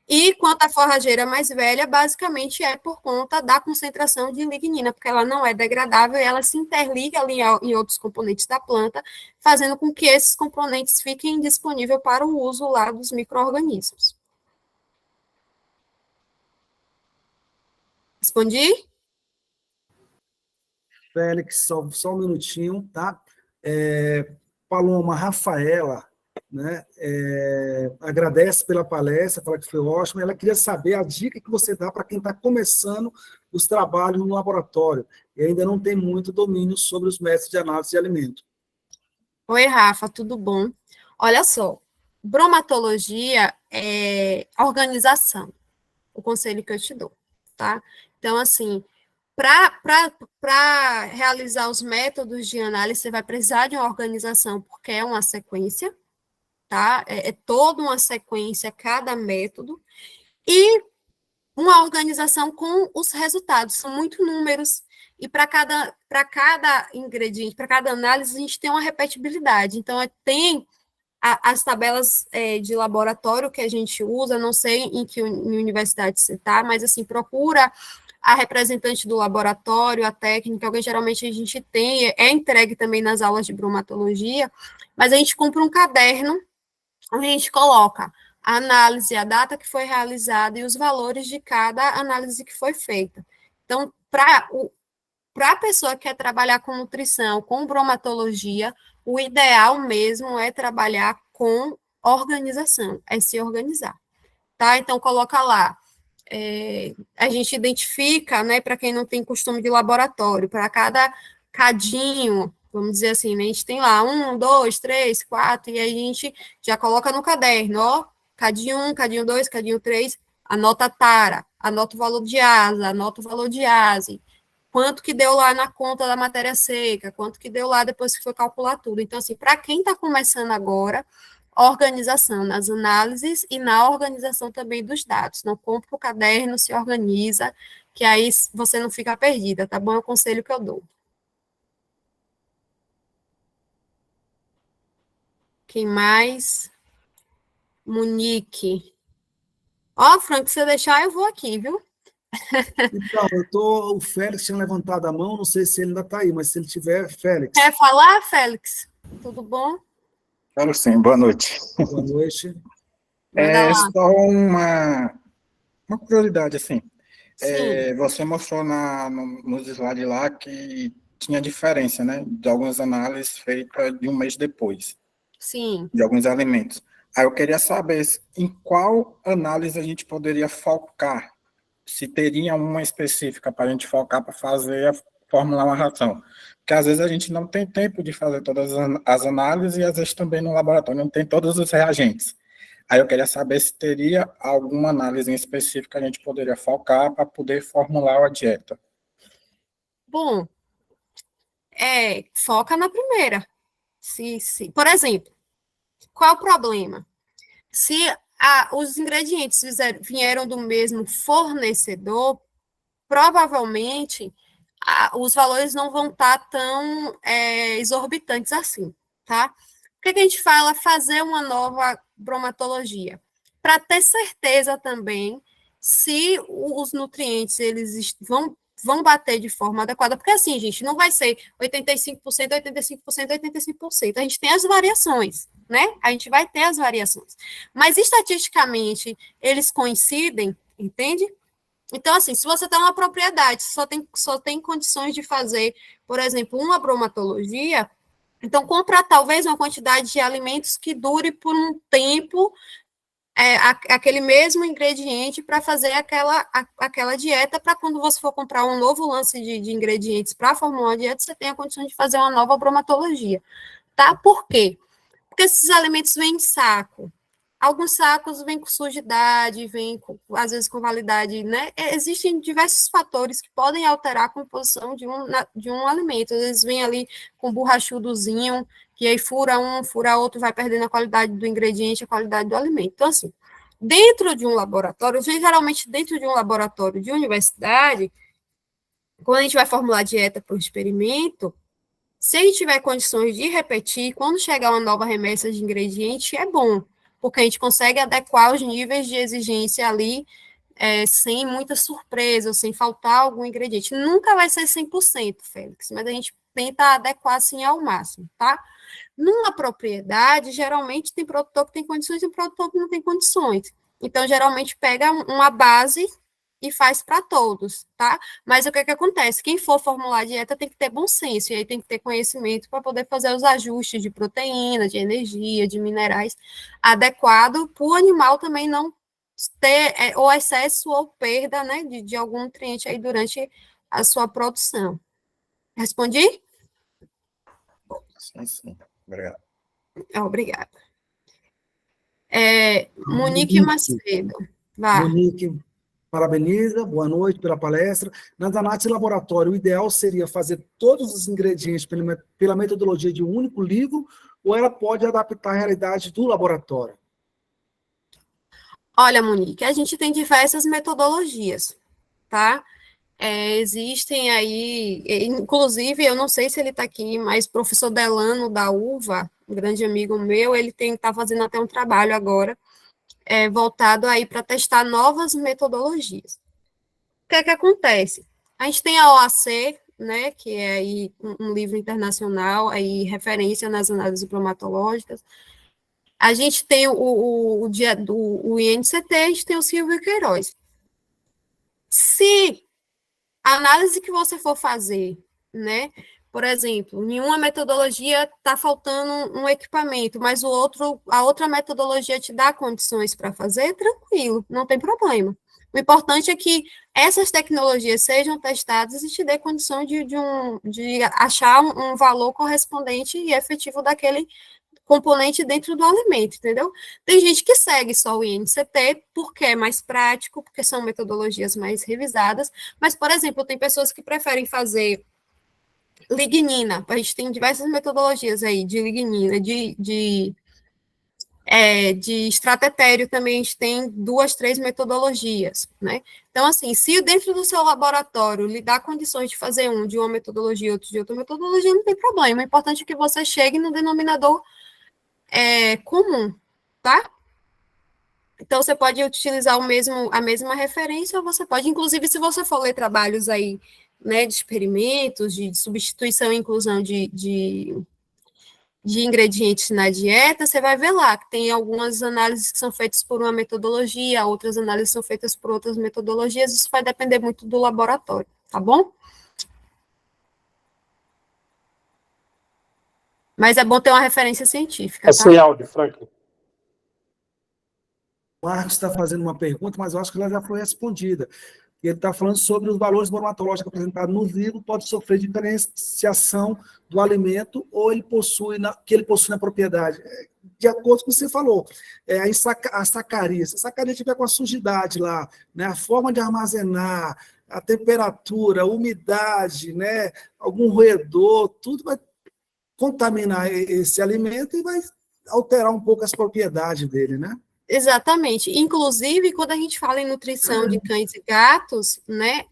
E quanto à forrageira mais velha, basicamente é por conta da concentração de lignina, porque ela não é degradável e ela se interliga ali em outros componentes da planta, fazendo com que esses componentes fiquem disponíveis para o uso lá dos micro-organismos. Respondi? Félix, só um minutinho, tá? Paloma Rafaela, né, agradece pela palestra, fala que foi ótimo. Ela queria saber a dica que você dá para quem está começando os trabalhos no laboratório e ainda não tem muito domínio sobre os métodos de análise de alimento. Oi, Rafa, tudo bom? Olha só, bromatologia é organização, o conselho que eu te dou, tá? Então, assim, para realizar os métodos de análise, você vai precisar de uma organização, porque é uma sequência, tá? É toda uma sequência, cada método, e uma organização com os resultados, são muitos números, e para cada ingrediente, para cada análise, a gente tem uma repetibilidade. Então, tem as tabelas de laboratório que a gente usa, não sei em que universidade você está, mas, assim, procura a representante do laboratório, a técnica, alguém geralmente a gente tem, é entregue também nas aulas de bromatologia, mas a gente compra um caderno, onde a gente coloca a análise, a data que foi realizada e os valores de cada análise que foi feita. Então, para a pessoa que quer trabalhar com nutrição, com bromatologia, o ideal mesmo é trabalhar com organização, é se organizar, tá? Então, coloca lá, a gente identifica, né, para quem não tem costume de laboratório, para cada cadinho, vamos dizer assim, né, a gente tem lá 1, 2, 3, 4, e aí a gente já coloca no caderno, ó, cadinho 1, cadinho 2, cadinho 3, anota a tara, anota o valor de asa, anota o valor de ase, quanto que deu lá na conta da matéria seca, quanto que deu lá depois que foi calcular tudo. Então, assim, para quem está começando agora, organização nas análises e na organização também dos dados. Não compra o caderno, se organiza, que aí você não fica perdida, tá bom? É o conselho que eu dou. Quem mais? Monique. Ó, Frank, se você deixar, eu vou aqui, viu? Então, o Félix tinha levantado a mão, não sei se ele ainda está aí, mas se ele tiver, Félix. Quer falar, Félix? Tudo bom? Claro, sim, boa noite. Boa noite. Manda lá. Só uma curiosidade, assim. Sim, Você mostrou nos slides lá que tinha diferença, né, de algumas análises feitas de um mês depois, sim. de alguns alimentos. Aí eu queria saber em qual análise a gente poderia focar, se teria uma específica para a gente focar para fazer, formular uma ração. Porque às vezes a gente não tem tempo de fazer todas as análises e às vezes também no laboratório não tem todos os reagentes. Aí eu queria saber se teria alguma análise em específica que a gente poderia focar para poder formular a dieta. Bom, foca na primeira. Por exemplo, qual é o problema? Se os ingredientes vieram do mesmo fornecedor, provavelmente os valores não vão estar tão exorbitantes assim, tá? Por que a gente fala fazer uma nova bromatologia? Para ter certeza também se os nutrientes eles vão bater de forma adequada, porque assim, gente, não vai ser 85%, 85%, 85%, a gente tem as variações, né? A gente vai ter as variações. Mas, estatisticamente, eles coincidem, entende? Então, assim, se você está numa propriedade, só tem condições de fazer, por exemplo, uma bromatologia, então comprar talvez uma quantidade de alimentos que dure por um tempo aquele mesmo ingrediente para fazer aquela dieta, para quando você for comprar um novo lance de ingredientes para formular a dieta, você tenha a condição de fazer uma nova bromatologia, tá? Por quê? Porque esses alimentos vêm em saco. Alguns sacos vêm com sujidade, às vezes com validade, né? Existem diversos fatores que podem alterar a composição de um alimento. Às vezes vem ali com borrachudozinho, que aí fura um, fura outro, vai perdendo a qualidade do ingrediente, a qualidade do alimento. Então, assim, dentro de um laboratório, geralmente dentro de um laboratório de universidade, quando a gente vai formular dieta para o experimento, se a gente tiver condições de repetir, quando chegar uma nova remessa de ingrediente, é bom, porque a gente consegue adequar os níveis de exigência ali, sem muita surpresa, sem faltar algum ingrediente. Nunca vai ser 100%, Félix, mas a gente tenta adequar, assim, ao máximo, tá? Numa propriedade, geralmente tem produtor que tem condições e um produtor que não tem condições. Então, geralmente pega uma base e faz para todos, tá? Mas o que acontece? Quem for formular dieta tem que ter bom senso, e aí tem que ter conhecimento para poder fazer os ajustes de proteína, de energia, de minerais adequado para o animal também não ter ou excesso ou perda, né, de algum nutriente aí durante a sua produção. Respondi? Sim, sim. Obrigado. Obrigada. Monique Macedo. Vá. Monique, parabeniza, boa noite pela palestra. Nas análises de laboratório, o ideal seria fazer todos os ingredientes pela metodologia de um único livro, ou ela pode adaptar à realidade do laboratório? Olha, Monique, a gente tem diversas metodologias, tá? Existem aí, inclusive, eu não sei se ele está aqui, mas o professor Delano da UVA, um grande amigo meu, ele está fazendo até um trabalho agora, voltado aí para testar novas metodologias. O que é que acontece? A gente tem a OAC, né, que é aí um livro internacional, aí referência nas análises bromatológicas. A gente tem o INCT, a gente tem o Silvio Queiroz. Se a análise que você for fazer, né, por exemplo, em uma metodologia está faltando um equipamento, mas a outra metodologia te dá condições para fazer, tranquilo, não tem problema. O importante é que essas tecnologias sejam testadas e te dê condição de achar um valor correspondente e efetivo daquele componente dentro do alimento, entendeu? Tem gente que segue só o INCT porque é mais prático, porque são metodologias mais revisadas, mas, por exemplo, tem pessoas que preferem fazer lignina, a gente tem diversas metodologias aí de lignina, de estratério também a gente tem 2, 3 metodologias, né? Então, assim, se dentro do seu laboratório lhe dá condições de fazer um de uma metodologia, outro de outra metodologia, não tem problema. O importante é que você chegue no denominador comum, tá? Então, você pode utilizar a mesma referência, ou você pode, inclusive, se você for ler trabalhos aí, né, de experimentos, de substituição e inclusão de ingredientes na dieta, você vai ver lá que tem algumas análises que são feitas por uma metodologia, outras análises são feitas por outras metodologias, isso vai depender muito do laboratório, tá bom? Mas é bom ter uma referência científica, tá? sem áudio, Franklin. O Marcos está fazendo uma pergunta, mas eu acho que ela já foi respondida. Ele está falando sobre os valores bromatológicos apresentados no livro, pode sofrer diferenciação do alimento ou que ele possui na propriedade. De acordo com o que você falou, a sacaria. Se a sacaria tiver com a sujidade lá, né, a forma de armazenar, a temperatura, a umidade, né, algum roedor, tudo vai contaminar esse alimento e vai alterar um pouco as propriedades dele, né? Exatamente. Inclusive, quando a gente fala em nutrição de cães e gatos, né,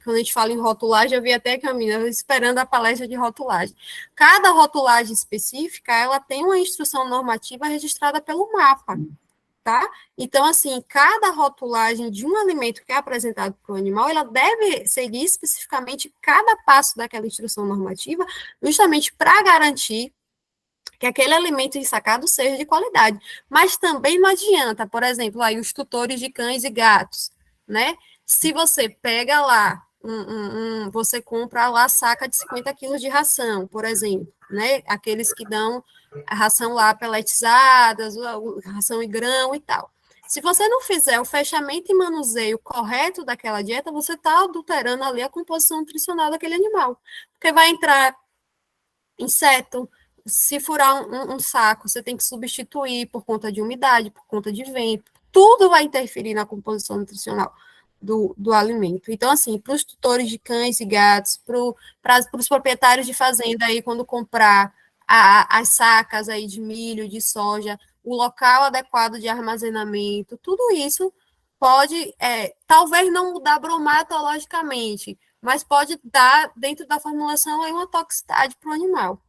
quando a gente fala em rotulagem, eu vi até que a menina esperando a palestra de rotulagem. Cada rotulagem específica, ela tem uma instrução normativa registrada pelo MAPA, tá? Então, assim, cada rotulagem de um alimento que é apresentado para o animal, ela deve seguir especificamente cada passo daquela instrução normativa, justamente para garantir que aquele alimento ensacado seja de qualidade. Mas também não adianta, por exemplo, aí os tutores de cães e gatos, né? Se você pega lá, você compra lá saca de 50 quilos de ração, por exemplo, né? Aqueles que dão a ração lá peletizadas, ração e grão e tal. Se você não fizer o fechamento e manuseio correto daquela dieta, você está adulterando ali a composição nutricional daquele animal. Porque vai entrar inseto. Se furar um saco, você tem que substituir por conta de umidade, por conta de vento. Tudo vai interferir na composição nutricional do alimento. Então, assim, para os tutores de cães e gatos, para os proprietários de fazenda aí, quando comprar as sacas aí de milho, de soja, o local adequado de armazenamento, tudo isso pode, talvez não mudar bromatologicamente, mas pode dar, dentro da formulação, aí uma toxicidade para o animal.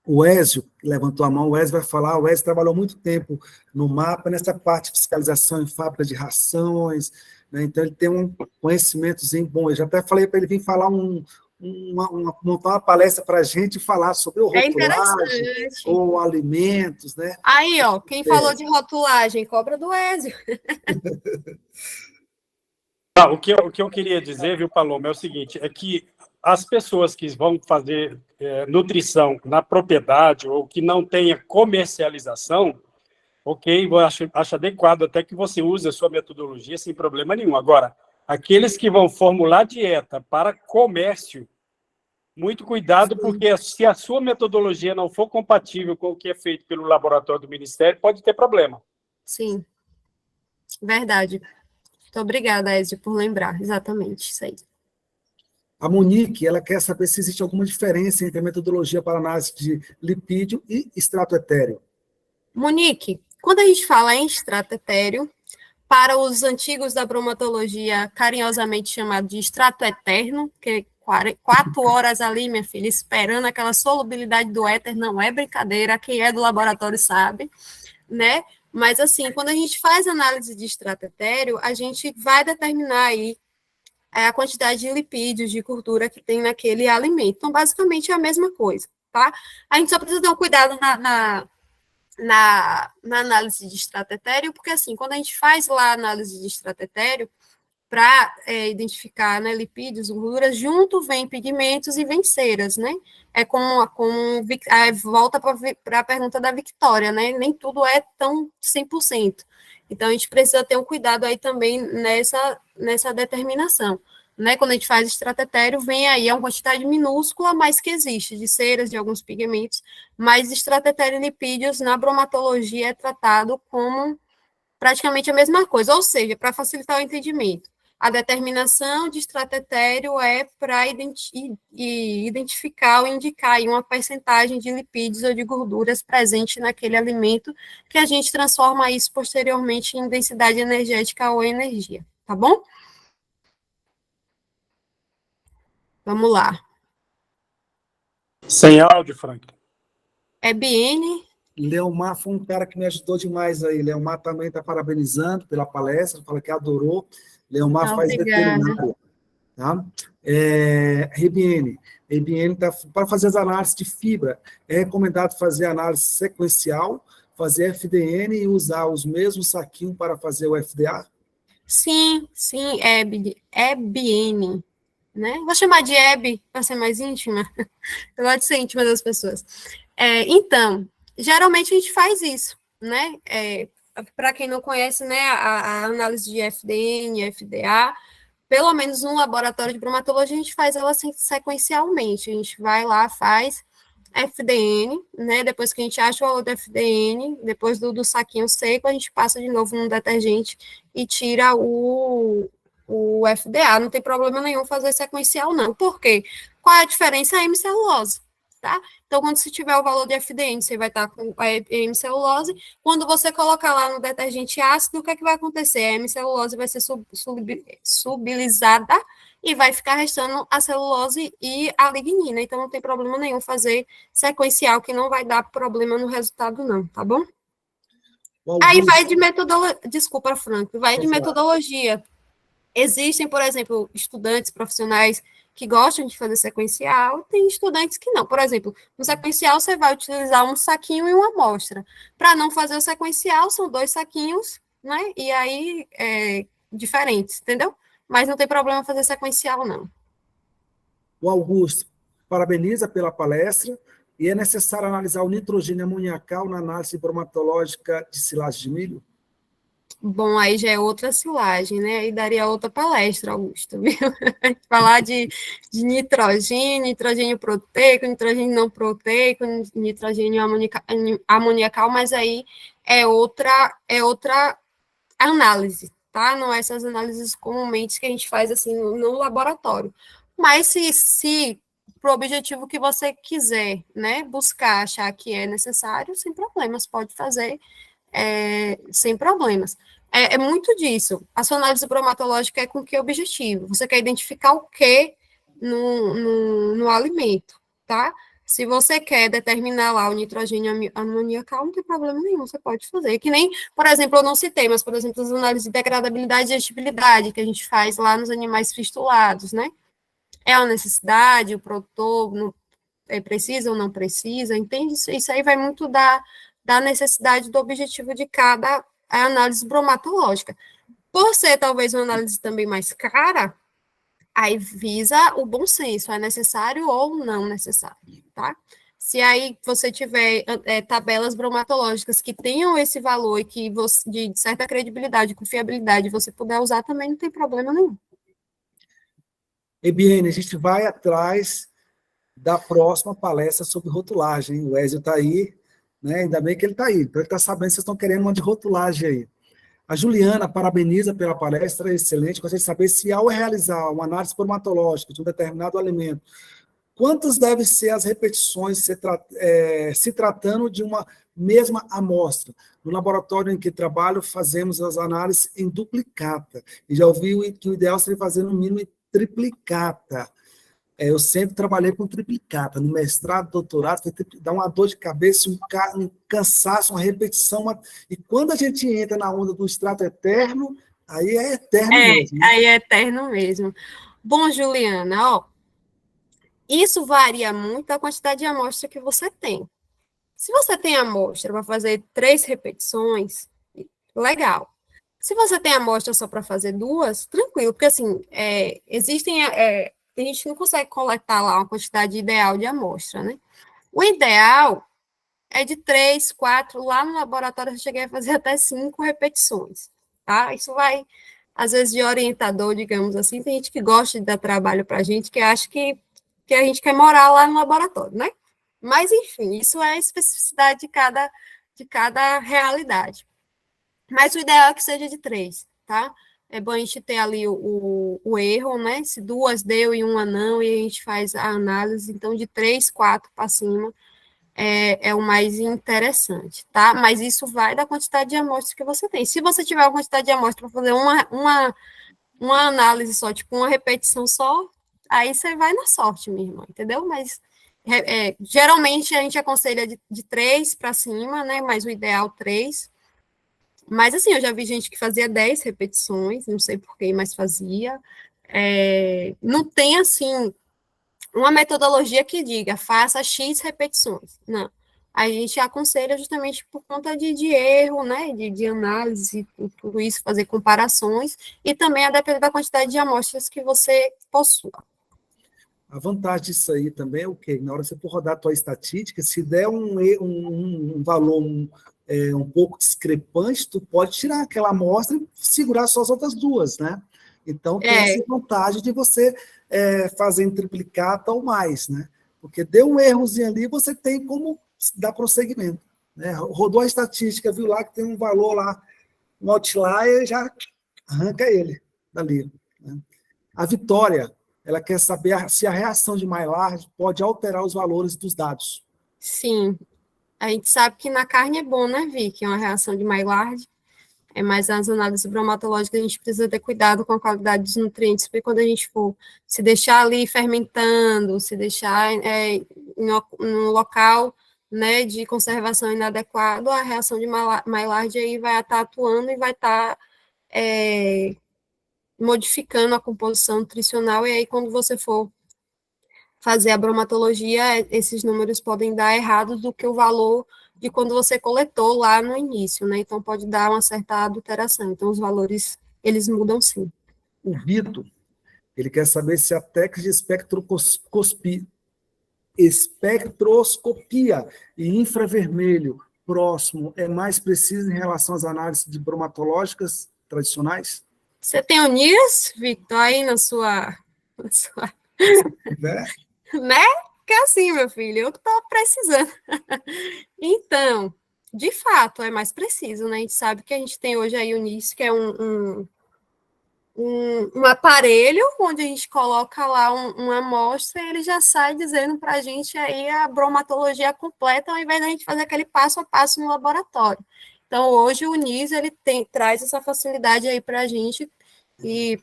O Ézio levantou a mão, o Ézio vai falar, o Ézio trabalhou muito tempo no MAPA, nessa parte de fiscalização em fábrica de rações, né? Então ele tem um conhecimentozinho bom. Eu já até falei para ele vir falar montar uma palestra para a gente falar sobre o rotulagem, ou alimentos, né? Aí, ó, quem falou de rotulagem, cobra do Ézio. O que eu queria dizer, viu, Paloma, é o seguinte, é que as pessoas que vão fazer nutrição na propriedade ou que não tenha comercialização, ok, eu acho adequado até que você use a sua metodologia sem problema nenhum. Agora, aqueles que vão formular dieta para comércio, muito cuidado, porque se a sua metodologia não for compatível com o que é feito pelo laboratório do Ministério, pode ter problema. Sim, verdade. Muito obrigada, Ézio, por lembrar, exatamente isso aí. A Monique, ela quer saber se existe alguma diferença entre a metodologia para análise de lipídio e extrato etéreo. Monique, quando a gente fala em extrato etéreo, para os antigos da bromatologia, carinhosamente chamado de extrato eterno, que 4 horas ali, minha filha, esperando aquela solubilidade do éter, não é brincadeira, quem é do laboratório sabe, né? Mas, assim, quando a gente faz análise de extrato etéreo, a gente vai determinar aí a quantidade de lipídios, de gordura que tem naquele alimento. Então, basicamente, é a mesma coisa, tá? A gente só precisa ter um cuidado na análise de extrato etéreo, porque, assim, quando a gente faz lá a análise de extrato etéreo, para identificar, né, lipídios, gorduras, junto vem pigmentos e vem ceras, né? É volta para a pergunta da Victória, né? Nem tudo é tão 100%. Então, a gente precisa ter um cuidado aí também nessa determinação. Né? Quando a gente faz extrato etéreo, vem aí uma quantidade minúscula, mas que existe, de ceras, de alguns pigmentos, mas extrato etéreo e lipídios, na bromatologia, é tratado como praticamente a mesma coisa, ou seja, para facilitar o entendimento. A determinação de extrato etéreo é para identificar ou indicar aí uma percentagem de lipídios ou de gorduras presente naquele alimento, que a gente transforma isso posteriormente em densidade energética ou energia, tá bom? Vamos lá. Sem áudio, Frank. EBN. Leomar foi um cara que me ajudou demais aí. Leomar também está parabenizando pela palestra, fala que adorou. Leomar faz veterinária. Tá? RBN tá, para fazer as análises de fibra, é recomendado fazer análise sequencial, fazer FDN e usar os mesmos saquinhos para fazer o FDA? Sim, EBN. Né? Vou chamar de EB para ser mais íntima. Eu gosto de ser íntima das pessoas. Então, geralmente a gente faz isso, né? Para quem não conhece, né, a análise de FDN, FDA, pelo menos no laboratório de bromatologia, a gente faz ela sequencialmente. A gente vai lá, faz FDN, né? Depois que a gente acha o valor do FDN, depois do saquinho seco, a gente passa de novo no detergente e tira o FDA. Não tem problema nenhum fazer sequencial, não. Por quê? Qual é a diferença? A hemicelulose, tá? Então, quando você tiver o valor de FDN, você vai estar com a hemicelulose. Quando você colocar lá no detergente ácido, o que é que vai acontecer? A hemicelulose vai ser subilizada e vai ficar restando a celulose e a lignina. Então, não tem problema nenhum fazer sequencial, que não vai dar problema no resultado, não, tá bom? Aí vai de metodologia. Desculpa, Franco. Vai de metodologia. Existem, por exemplo, estudantes profissionais que gostam de fazer sequencial, tem estudantes que não. Por exemplo, no sequencial você vai utilizar um saquinho e uma amostra. Para não fazer o sequencial, são 2 saquinhos, né? E aí, diferentes, entendeu? Mas não tem problema fazer sequencial, não. O Augusto parabeniza pela palestra e é necessário analisar o nitrogênio amoniacal na análise bromatológica de silagem de milho? Bom, aí já é outra silagem, né? Aí daria outra palestra, Augusto, viu? Falar de nitrogênio proteico, nitrogênio não proteico, nitrogênio amoniacal, mas aí é outra análise, tá? Não é essas análises comumente que a gente faz assim no laboratório. Mas se para o objetivo que você quiser, né? Buscar, achar que é necessário, sem problemas, pode fazer sem problemas. É muito disso. A sua análise bromatológica é com que objetivo? Você quer identificar o que no alimento, tá? Se você quer determinar lá o nitrogênio amoniacal, não tem problema nenhum, você pode fazer. Que nem, por exemplo, eu não citei, mas, por exemplo, as análises de degradabilidade e digestibilidade que a gente faz lá nos animais fistulados, né? É uma necessidade, o produtor precisa ou não precisa, entende? Isso aí vai muito da necessidade do objetivo de cada análise bromatológica. Por ser talvez uma análise também mais cara, aí visa o bom senso, é necessário ou não necessário, tá? Se aí você tiver tabelas bromatológicas que tenham esse valor e que você, de certa credibilidade, confiabilidade, você puder usar também, não tem problema nenhum. Ebiene, a gente vai atrás da próxima palestra sobre rotulagem. O Ezio está aí, né? Ainda bem que ele está aí. Então, ele está sabendo que vocês estão querendo uma de rotulagem aí. A Juliana parabeniza pela palestra, excelente. Gostaria de saber se, ao realizar uma análise espermatológica de um determinado alimento, quantas devem ser as repetições se tratando de uma mesma amostra? No laboratório em que trabalho, fazemos as análises em duplicata. E já ouvi que o ideal seria fazer no mínimo em triplicata. Eu sempre trabalhei com triplicata, no mestrado, doutorado, dá uma dor de cabeça, um cansaço, uma repetição. E quando a gente entra na onda do extrato eterno, aí é eterno mesmo. Né? Aí é eterno mesmo. Bom, Juliana, isso varia muito da quantidade de amostra que você tem. Se você tem amostra para fazer 3 repetições, legal. Se você tem amostra só para fazer 2, tranquilo, porque assim, a gente não consegue coletar lá uma quantidade ideal de amostra, né? O ideal é de 3, 4, lá no laboratório eu cheguei a fazer até 5 repetições, tá? Isso vai, às vezes, de orientador, digamos assim, tem gente que gosta de dar trabalho para a gente, que acha que a gente quer morar lá no laboratório, né? Mas, enfim, isso é a especificidade de cada realidade. Mas o ideal é que seja de 3, tá? É bom a gente ter ali o erro, né? Se 2 deu e 1 não, e a gente faz a análise, então de 3, 4 para cima é o mais interessante, tá? Mas isso vai da quantidade de amostras que você tem. Se você tiver uma quantidade de amostras para fazer uma análise só, tipo uma repetição só, aí você vai na sorte, minha irmã, entendeu? Mas geralmente a gente aconselha de 3 para cima, né? Mas o ideal 3. Mas assim, eu já vi gente que fazia 10 repetições, não sei porquê, mas fazia. Não tem assim uma metodologia que diga faça X repetições. Não. A gente aconselha justamente por conta de erro, né? De análise e tudo isso, fazer comparações, e também a depender da quantidade de amostras que você possua. A vantagem disso aí também é o quê? Na hora que você for rodar a tua estatística, se der um valor um pouco discrepante, tu pode tirar aquela amostra e segurar só as outras 2, né? Então, tem essa vantagem de você fazer em triplicata ou mais, né? Porque deu um errozinho ali, você tem como dar prosseguimento. Né? Rodou a estatística, viu lá que tem um valor lá, um outlier, já arranca ele dali. Né? A Vitória, ela quer saber se a reação de Maillard pode alterar os valores dos dados. Sim. A gente sabe que na carne é bom, né, Vicky? É uma reação de Maillard. Mas nas análises bromatológicas a gente precisa ter cuidado com a qualidade dos nutrientes, porque quando a gente for se deixar ali fermentando, se deixar no local, né, de conservação inadequado, a reação de Maillard aí vai estar atuando e vai estar modificando a composição nutricional, e aí quando você for fazer a bromatologia, esses números podem dar errados do que o valor de quando você coletou lá no início, né? Então, pode dar uma certa adulteração. Então, os valores, eles mudam sim. O Vitor, ele quer saber se a técnica de espectroscopia e infravermelho próximo é mais precisa em relação às análises de bromatológicas tradicionais? Você tem o NIRS, Victor, aí na sua... Né? Que é assim, meu filho, eu estou precisando. Então, de fato, é mais preciso, né? A gente sabe que a gente tem hoje aí o NIRS, que é um aparelho onde a gente coloca lá uma amostra e ele já sai dizendo para a gente aí a bromatologia completa, ao invés da gente fazer aquele passo a passo no laboratório. Então, hoje o NIS, ele traz essa facilidade aí para a gente, e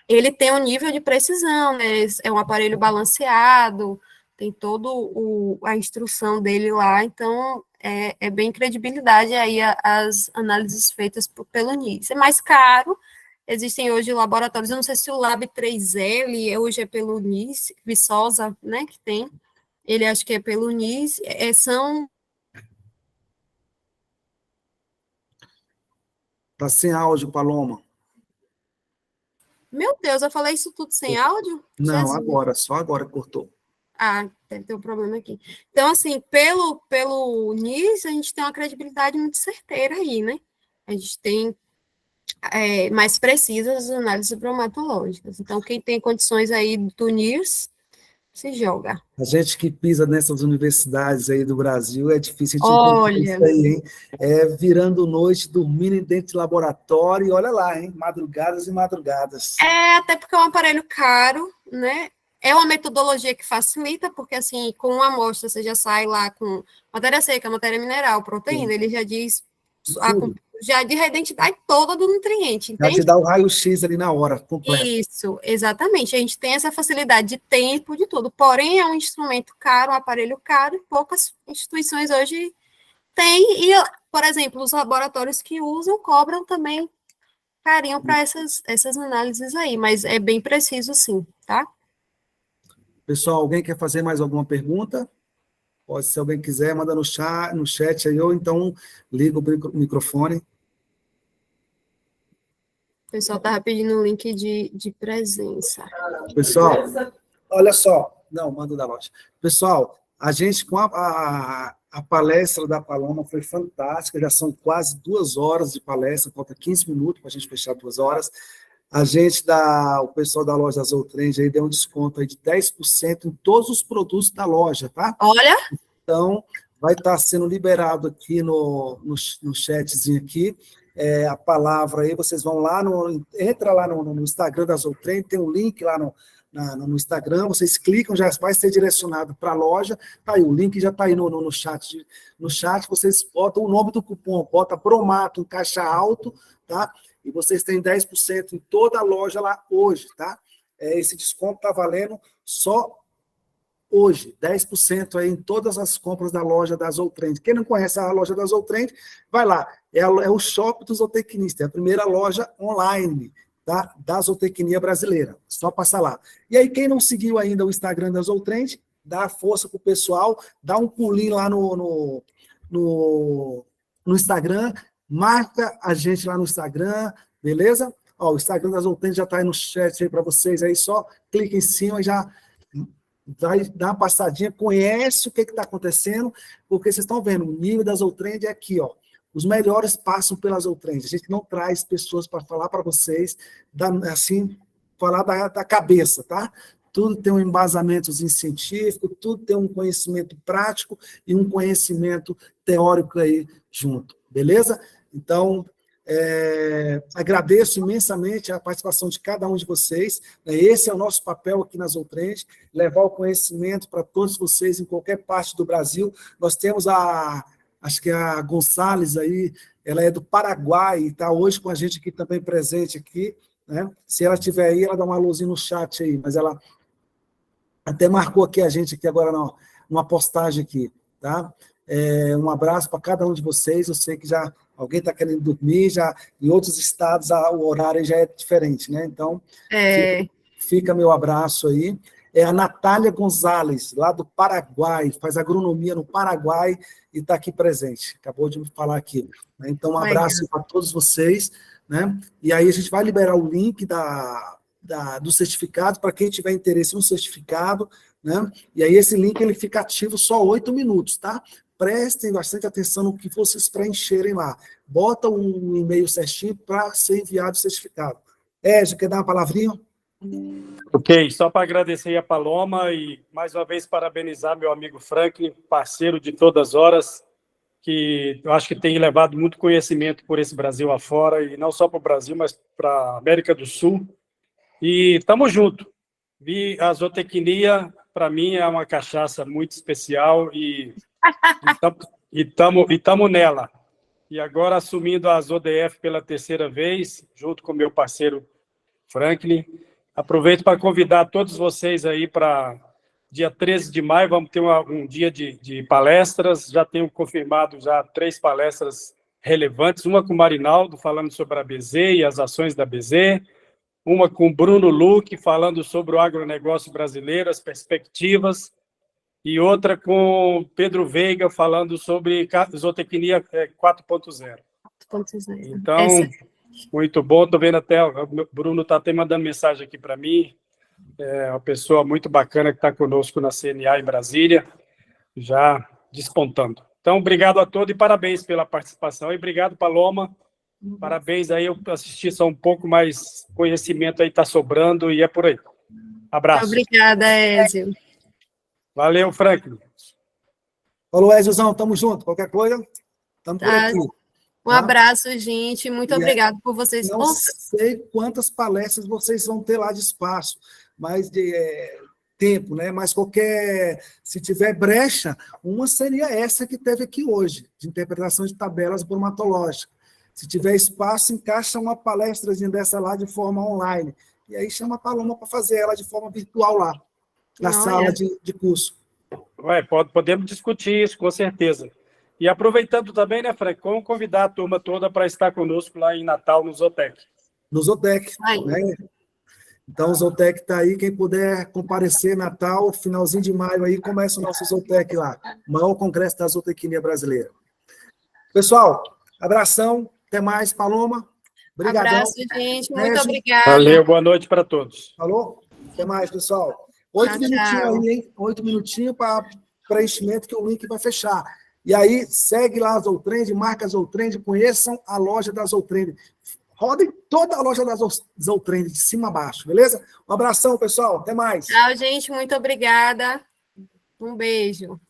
ele tem um nível de precisão, né? É um aparelho balanceado, tem todo a instrução dele lá, então é bem credibilidade aí as análises feitas pelo NIS. É mais caro, existem hoje laboratórios, eu não sei se o Lab 3L hoje é pelo NIS, Viçosa, né, que tem, ele acho que é pelo NIS, são... Tá sem áudio, Paloma. Meu Deus, eu falei isso tudo sem áudio? Não, Jesus. agora, só agora cortou. Ah, deve ter um problema aqui. Então, assim, pelo NIS, a gente tem uma credibilidade muito certeira aí, né? A gente tem mais precisas as análises bromatológicas. Então, quem tem condições aí do NIS, se joga. A gente que pisa nessas universidades aí do Brasil, é difícil a gente encontrar Olha, isso aí, hein? Virando noite, dormindo dentro de laboratório, e olha lá, hein? Madrugadas e madrugadas. até porque é um aparelho caro, né? É uma metodologia que facilita, porque, assim, com uma amostra, você já sai lá com matéria seca, matéria mineral, proteína, ele já diz já diz a identidade toda do nutriente, Já entende? te dá o raio-x ali na hora, completo. Isso, exatamente. A gente tem essa facilidade de tempo, de tudo. Porém, é um instrumento caro, um aparelho caro, e poucas instituições hoje têm. E, por exemplo, os laboratórios que usam cobram também carinho para essas análises aí, mas é bem preciso, sim, tá? Pessoal, alguém quer fazer mais alguma pergunta? Pode, se alguém quiser, manda no chat aí, ou então liga o microfone. O pessoal estava pedindo um link de presença. Pessoal, olha só. Não, manda da loja. Pessoal, a gente com a palestra da Paloma foi fantástica, já são quase 2 horas de palestra, falta 15 minutos para a gente fechar 2 horas. A gente, o pessoal da loja Azultrend aí deu um desconto aí de 10% em todos os produtos da loja, tá? Olha! Então, vai estar sendo liberado aqui no chatzinho aqui, a palavra aí, vocês vão lá, entra lá no Instagram da Azultrend, tem um link lá no Instagram, vocês clicam, já vai ser direcionado para a loja, tá aí, o link já está aí no chat. No chat, vocês botam o nome do cupom, bota Bromato em caixa alto, tá? E vocês têm 10% em toda a loja lá hoje, tá? Esse desconto está valendo só hoje, 10% aí em todas as compras da loja da Azultrend. Quem não conhece a loja da Azultrend, vai lá. É o Shop do Zootecnista, é a primeira loja online, tá? Da zootecnia brasileira. Só passar lá. E aí, quem não seguiu ainda o Instagram da Azultrend, dá força pro pessoal, dá um pulinho lá no Instagram, marca a gente lá no Instagram, beleza? Ó, o Instagram da Azultrend já está aí no chat aí para vocês, aí só clica em cima e já vai dar uma passadinha, conhece o que está acontecendo, porque vocês estão vendo, o nível da Azultrend é aqui, ó. Os melhores passam pela Azultrend. A gente não traz pessoas para falar para vocês, assim, falar da cabeça, tá? Tudo tem um embasamento científico, tudo tem um conhecimento prático e um conhecimento teórico aí junto, beleza? Então, agradeço imensamente a participação de cada um de vocês. Esse é o nosso papel aqui na Azultrend, levar o conhecimento para todos vocês em qualquer parte do Brasil. Nós temos acho que a Gonçalves aí, ela é do Paraguai, e está hoje com a gente aqui também presente aqui, né? Se ela estiver aí, ela dá uma luzinha no chat aí, mas ela até marcou aqui a gente aqui agora numa postagem aqui, tá? Um abraço para cada um de vocês. Eu sei que já alguém está querendo dormir, já em outros estados o horário já é diferente, né? Então, fica meu abraço aí. É a Natália Gonzalez, lá do Paraguai, faz agronomia no Paraguai e está aqui presente. Acabou de me falar aqui. Né? Então, um abraço para todos vocês, né? E aí a gente vai liberar o link do certificado para quem tiver interesse no certificado, né? E aí esse link ele fica ativo só 8 minutos, tá? Prestem bastante atenção no que vocês preencherem lá. Bota um e-mail certinho para ser enviado o certificado. Ézio, quer dar uma palavrinha? Ok, só para agradecer a Paloma e, mais uma vez, parabenizar meu amigo Franklin, parceiro de todas as horas, que eu acho que tem levado muito conhecimento por esse Brasil afora, e não só para o Brasil, mas para a América do Sul. E estamos juntos. A zootecnia, para mim, é uma cachaça muito especial e estamos nela. E agora, assumindo a ZODF pela terceira vez, junto com meu parceiro Franklin, aproveito para convidar todos vocês aí para dia 13 de maio, vamos ter um dia de palestras, já tenho confirmado já 3 palestras relevantes, uma com o Marinaldo, falando sobre a BZ e as ações da BZ, uma com o Bruno Luque, falando sobre o agronegócio brasileiro, as perspectivas, e outra com o Pedro Veiga, falando sobre zootecnia 4.0. Então, muito bom, estou vendo até, o Bruno está até mandando mensagem aqui para mim, é uma pessoa muito bacana que está conosco na CNA em Brasília, já despontando. Então, obrigado a todos e parabéns pela participação. E obrigado, Paloma. Parabéns aí, eu assisti só um pouco, mas conhecimento aí está sobrando e é por aí. Abraço. Obrigada, Ézio. Valeu, Franklin. Falou, Éziozão, tamo junto. Qualquer coisa, estamos por aqui. Um abraço, gente. Muito obrigado por vocês. Não sei quantas palestras vocês vão ter lá de espaço, mas de tempo, né? Mas se tiver brecha, uma seria essa que teve aqui hoje, de interpretação de tabelas bromatológicas. Se tiver espaço, encaixa uma palestrazinha dessa lá de forma online. E aí chama a Paloma para fazer ela de forma virtual lá, na sala de curso. Podemos discutir isso, com certeza. E aproveitando também, né, Frank, como convidar a turma toda para estar conosco lá em Natal, no Zootec. No Zootec, né? Então, o Zootec está aí, quem puder comparecer, Natal, finalzinho de maio aí, começa o nosso Zootec lá, o maior congresso da zootecnia brasileira. Pessoal, abração, até mais, Paloma. Obrigadão. Abraço, gente, muito obrigada. Valeu, boa noite para todos. Falou? Até mais, pessoal. 8 minutinhos aí, hein? 8 minutinhos para preenchimento, que o link vai fechar. E aí, segue lá a Zootrend, marca a Zootrend, conheçam a loja da Zootrend. Rodem toda a loja da Zootrend, de cima a baixo, beleza? Um abração, pessoal. Até mais. Tchau, gente. Muito obrigada. Um beijo.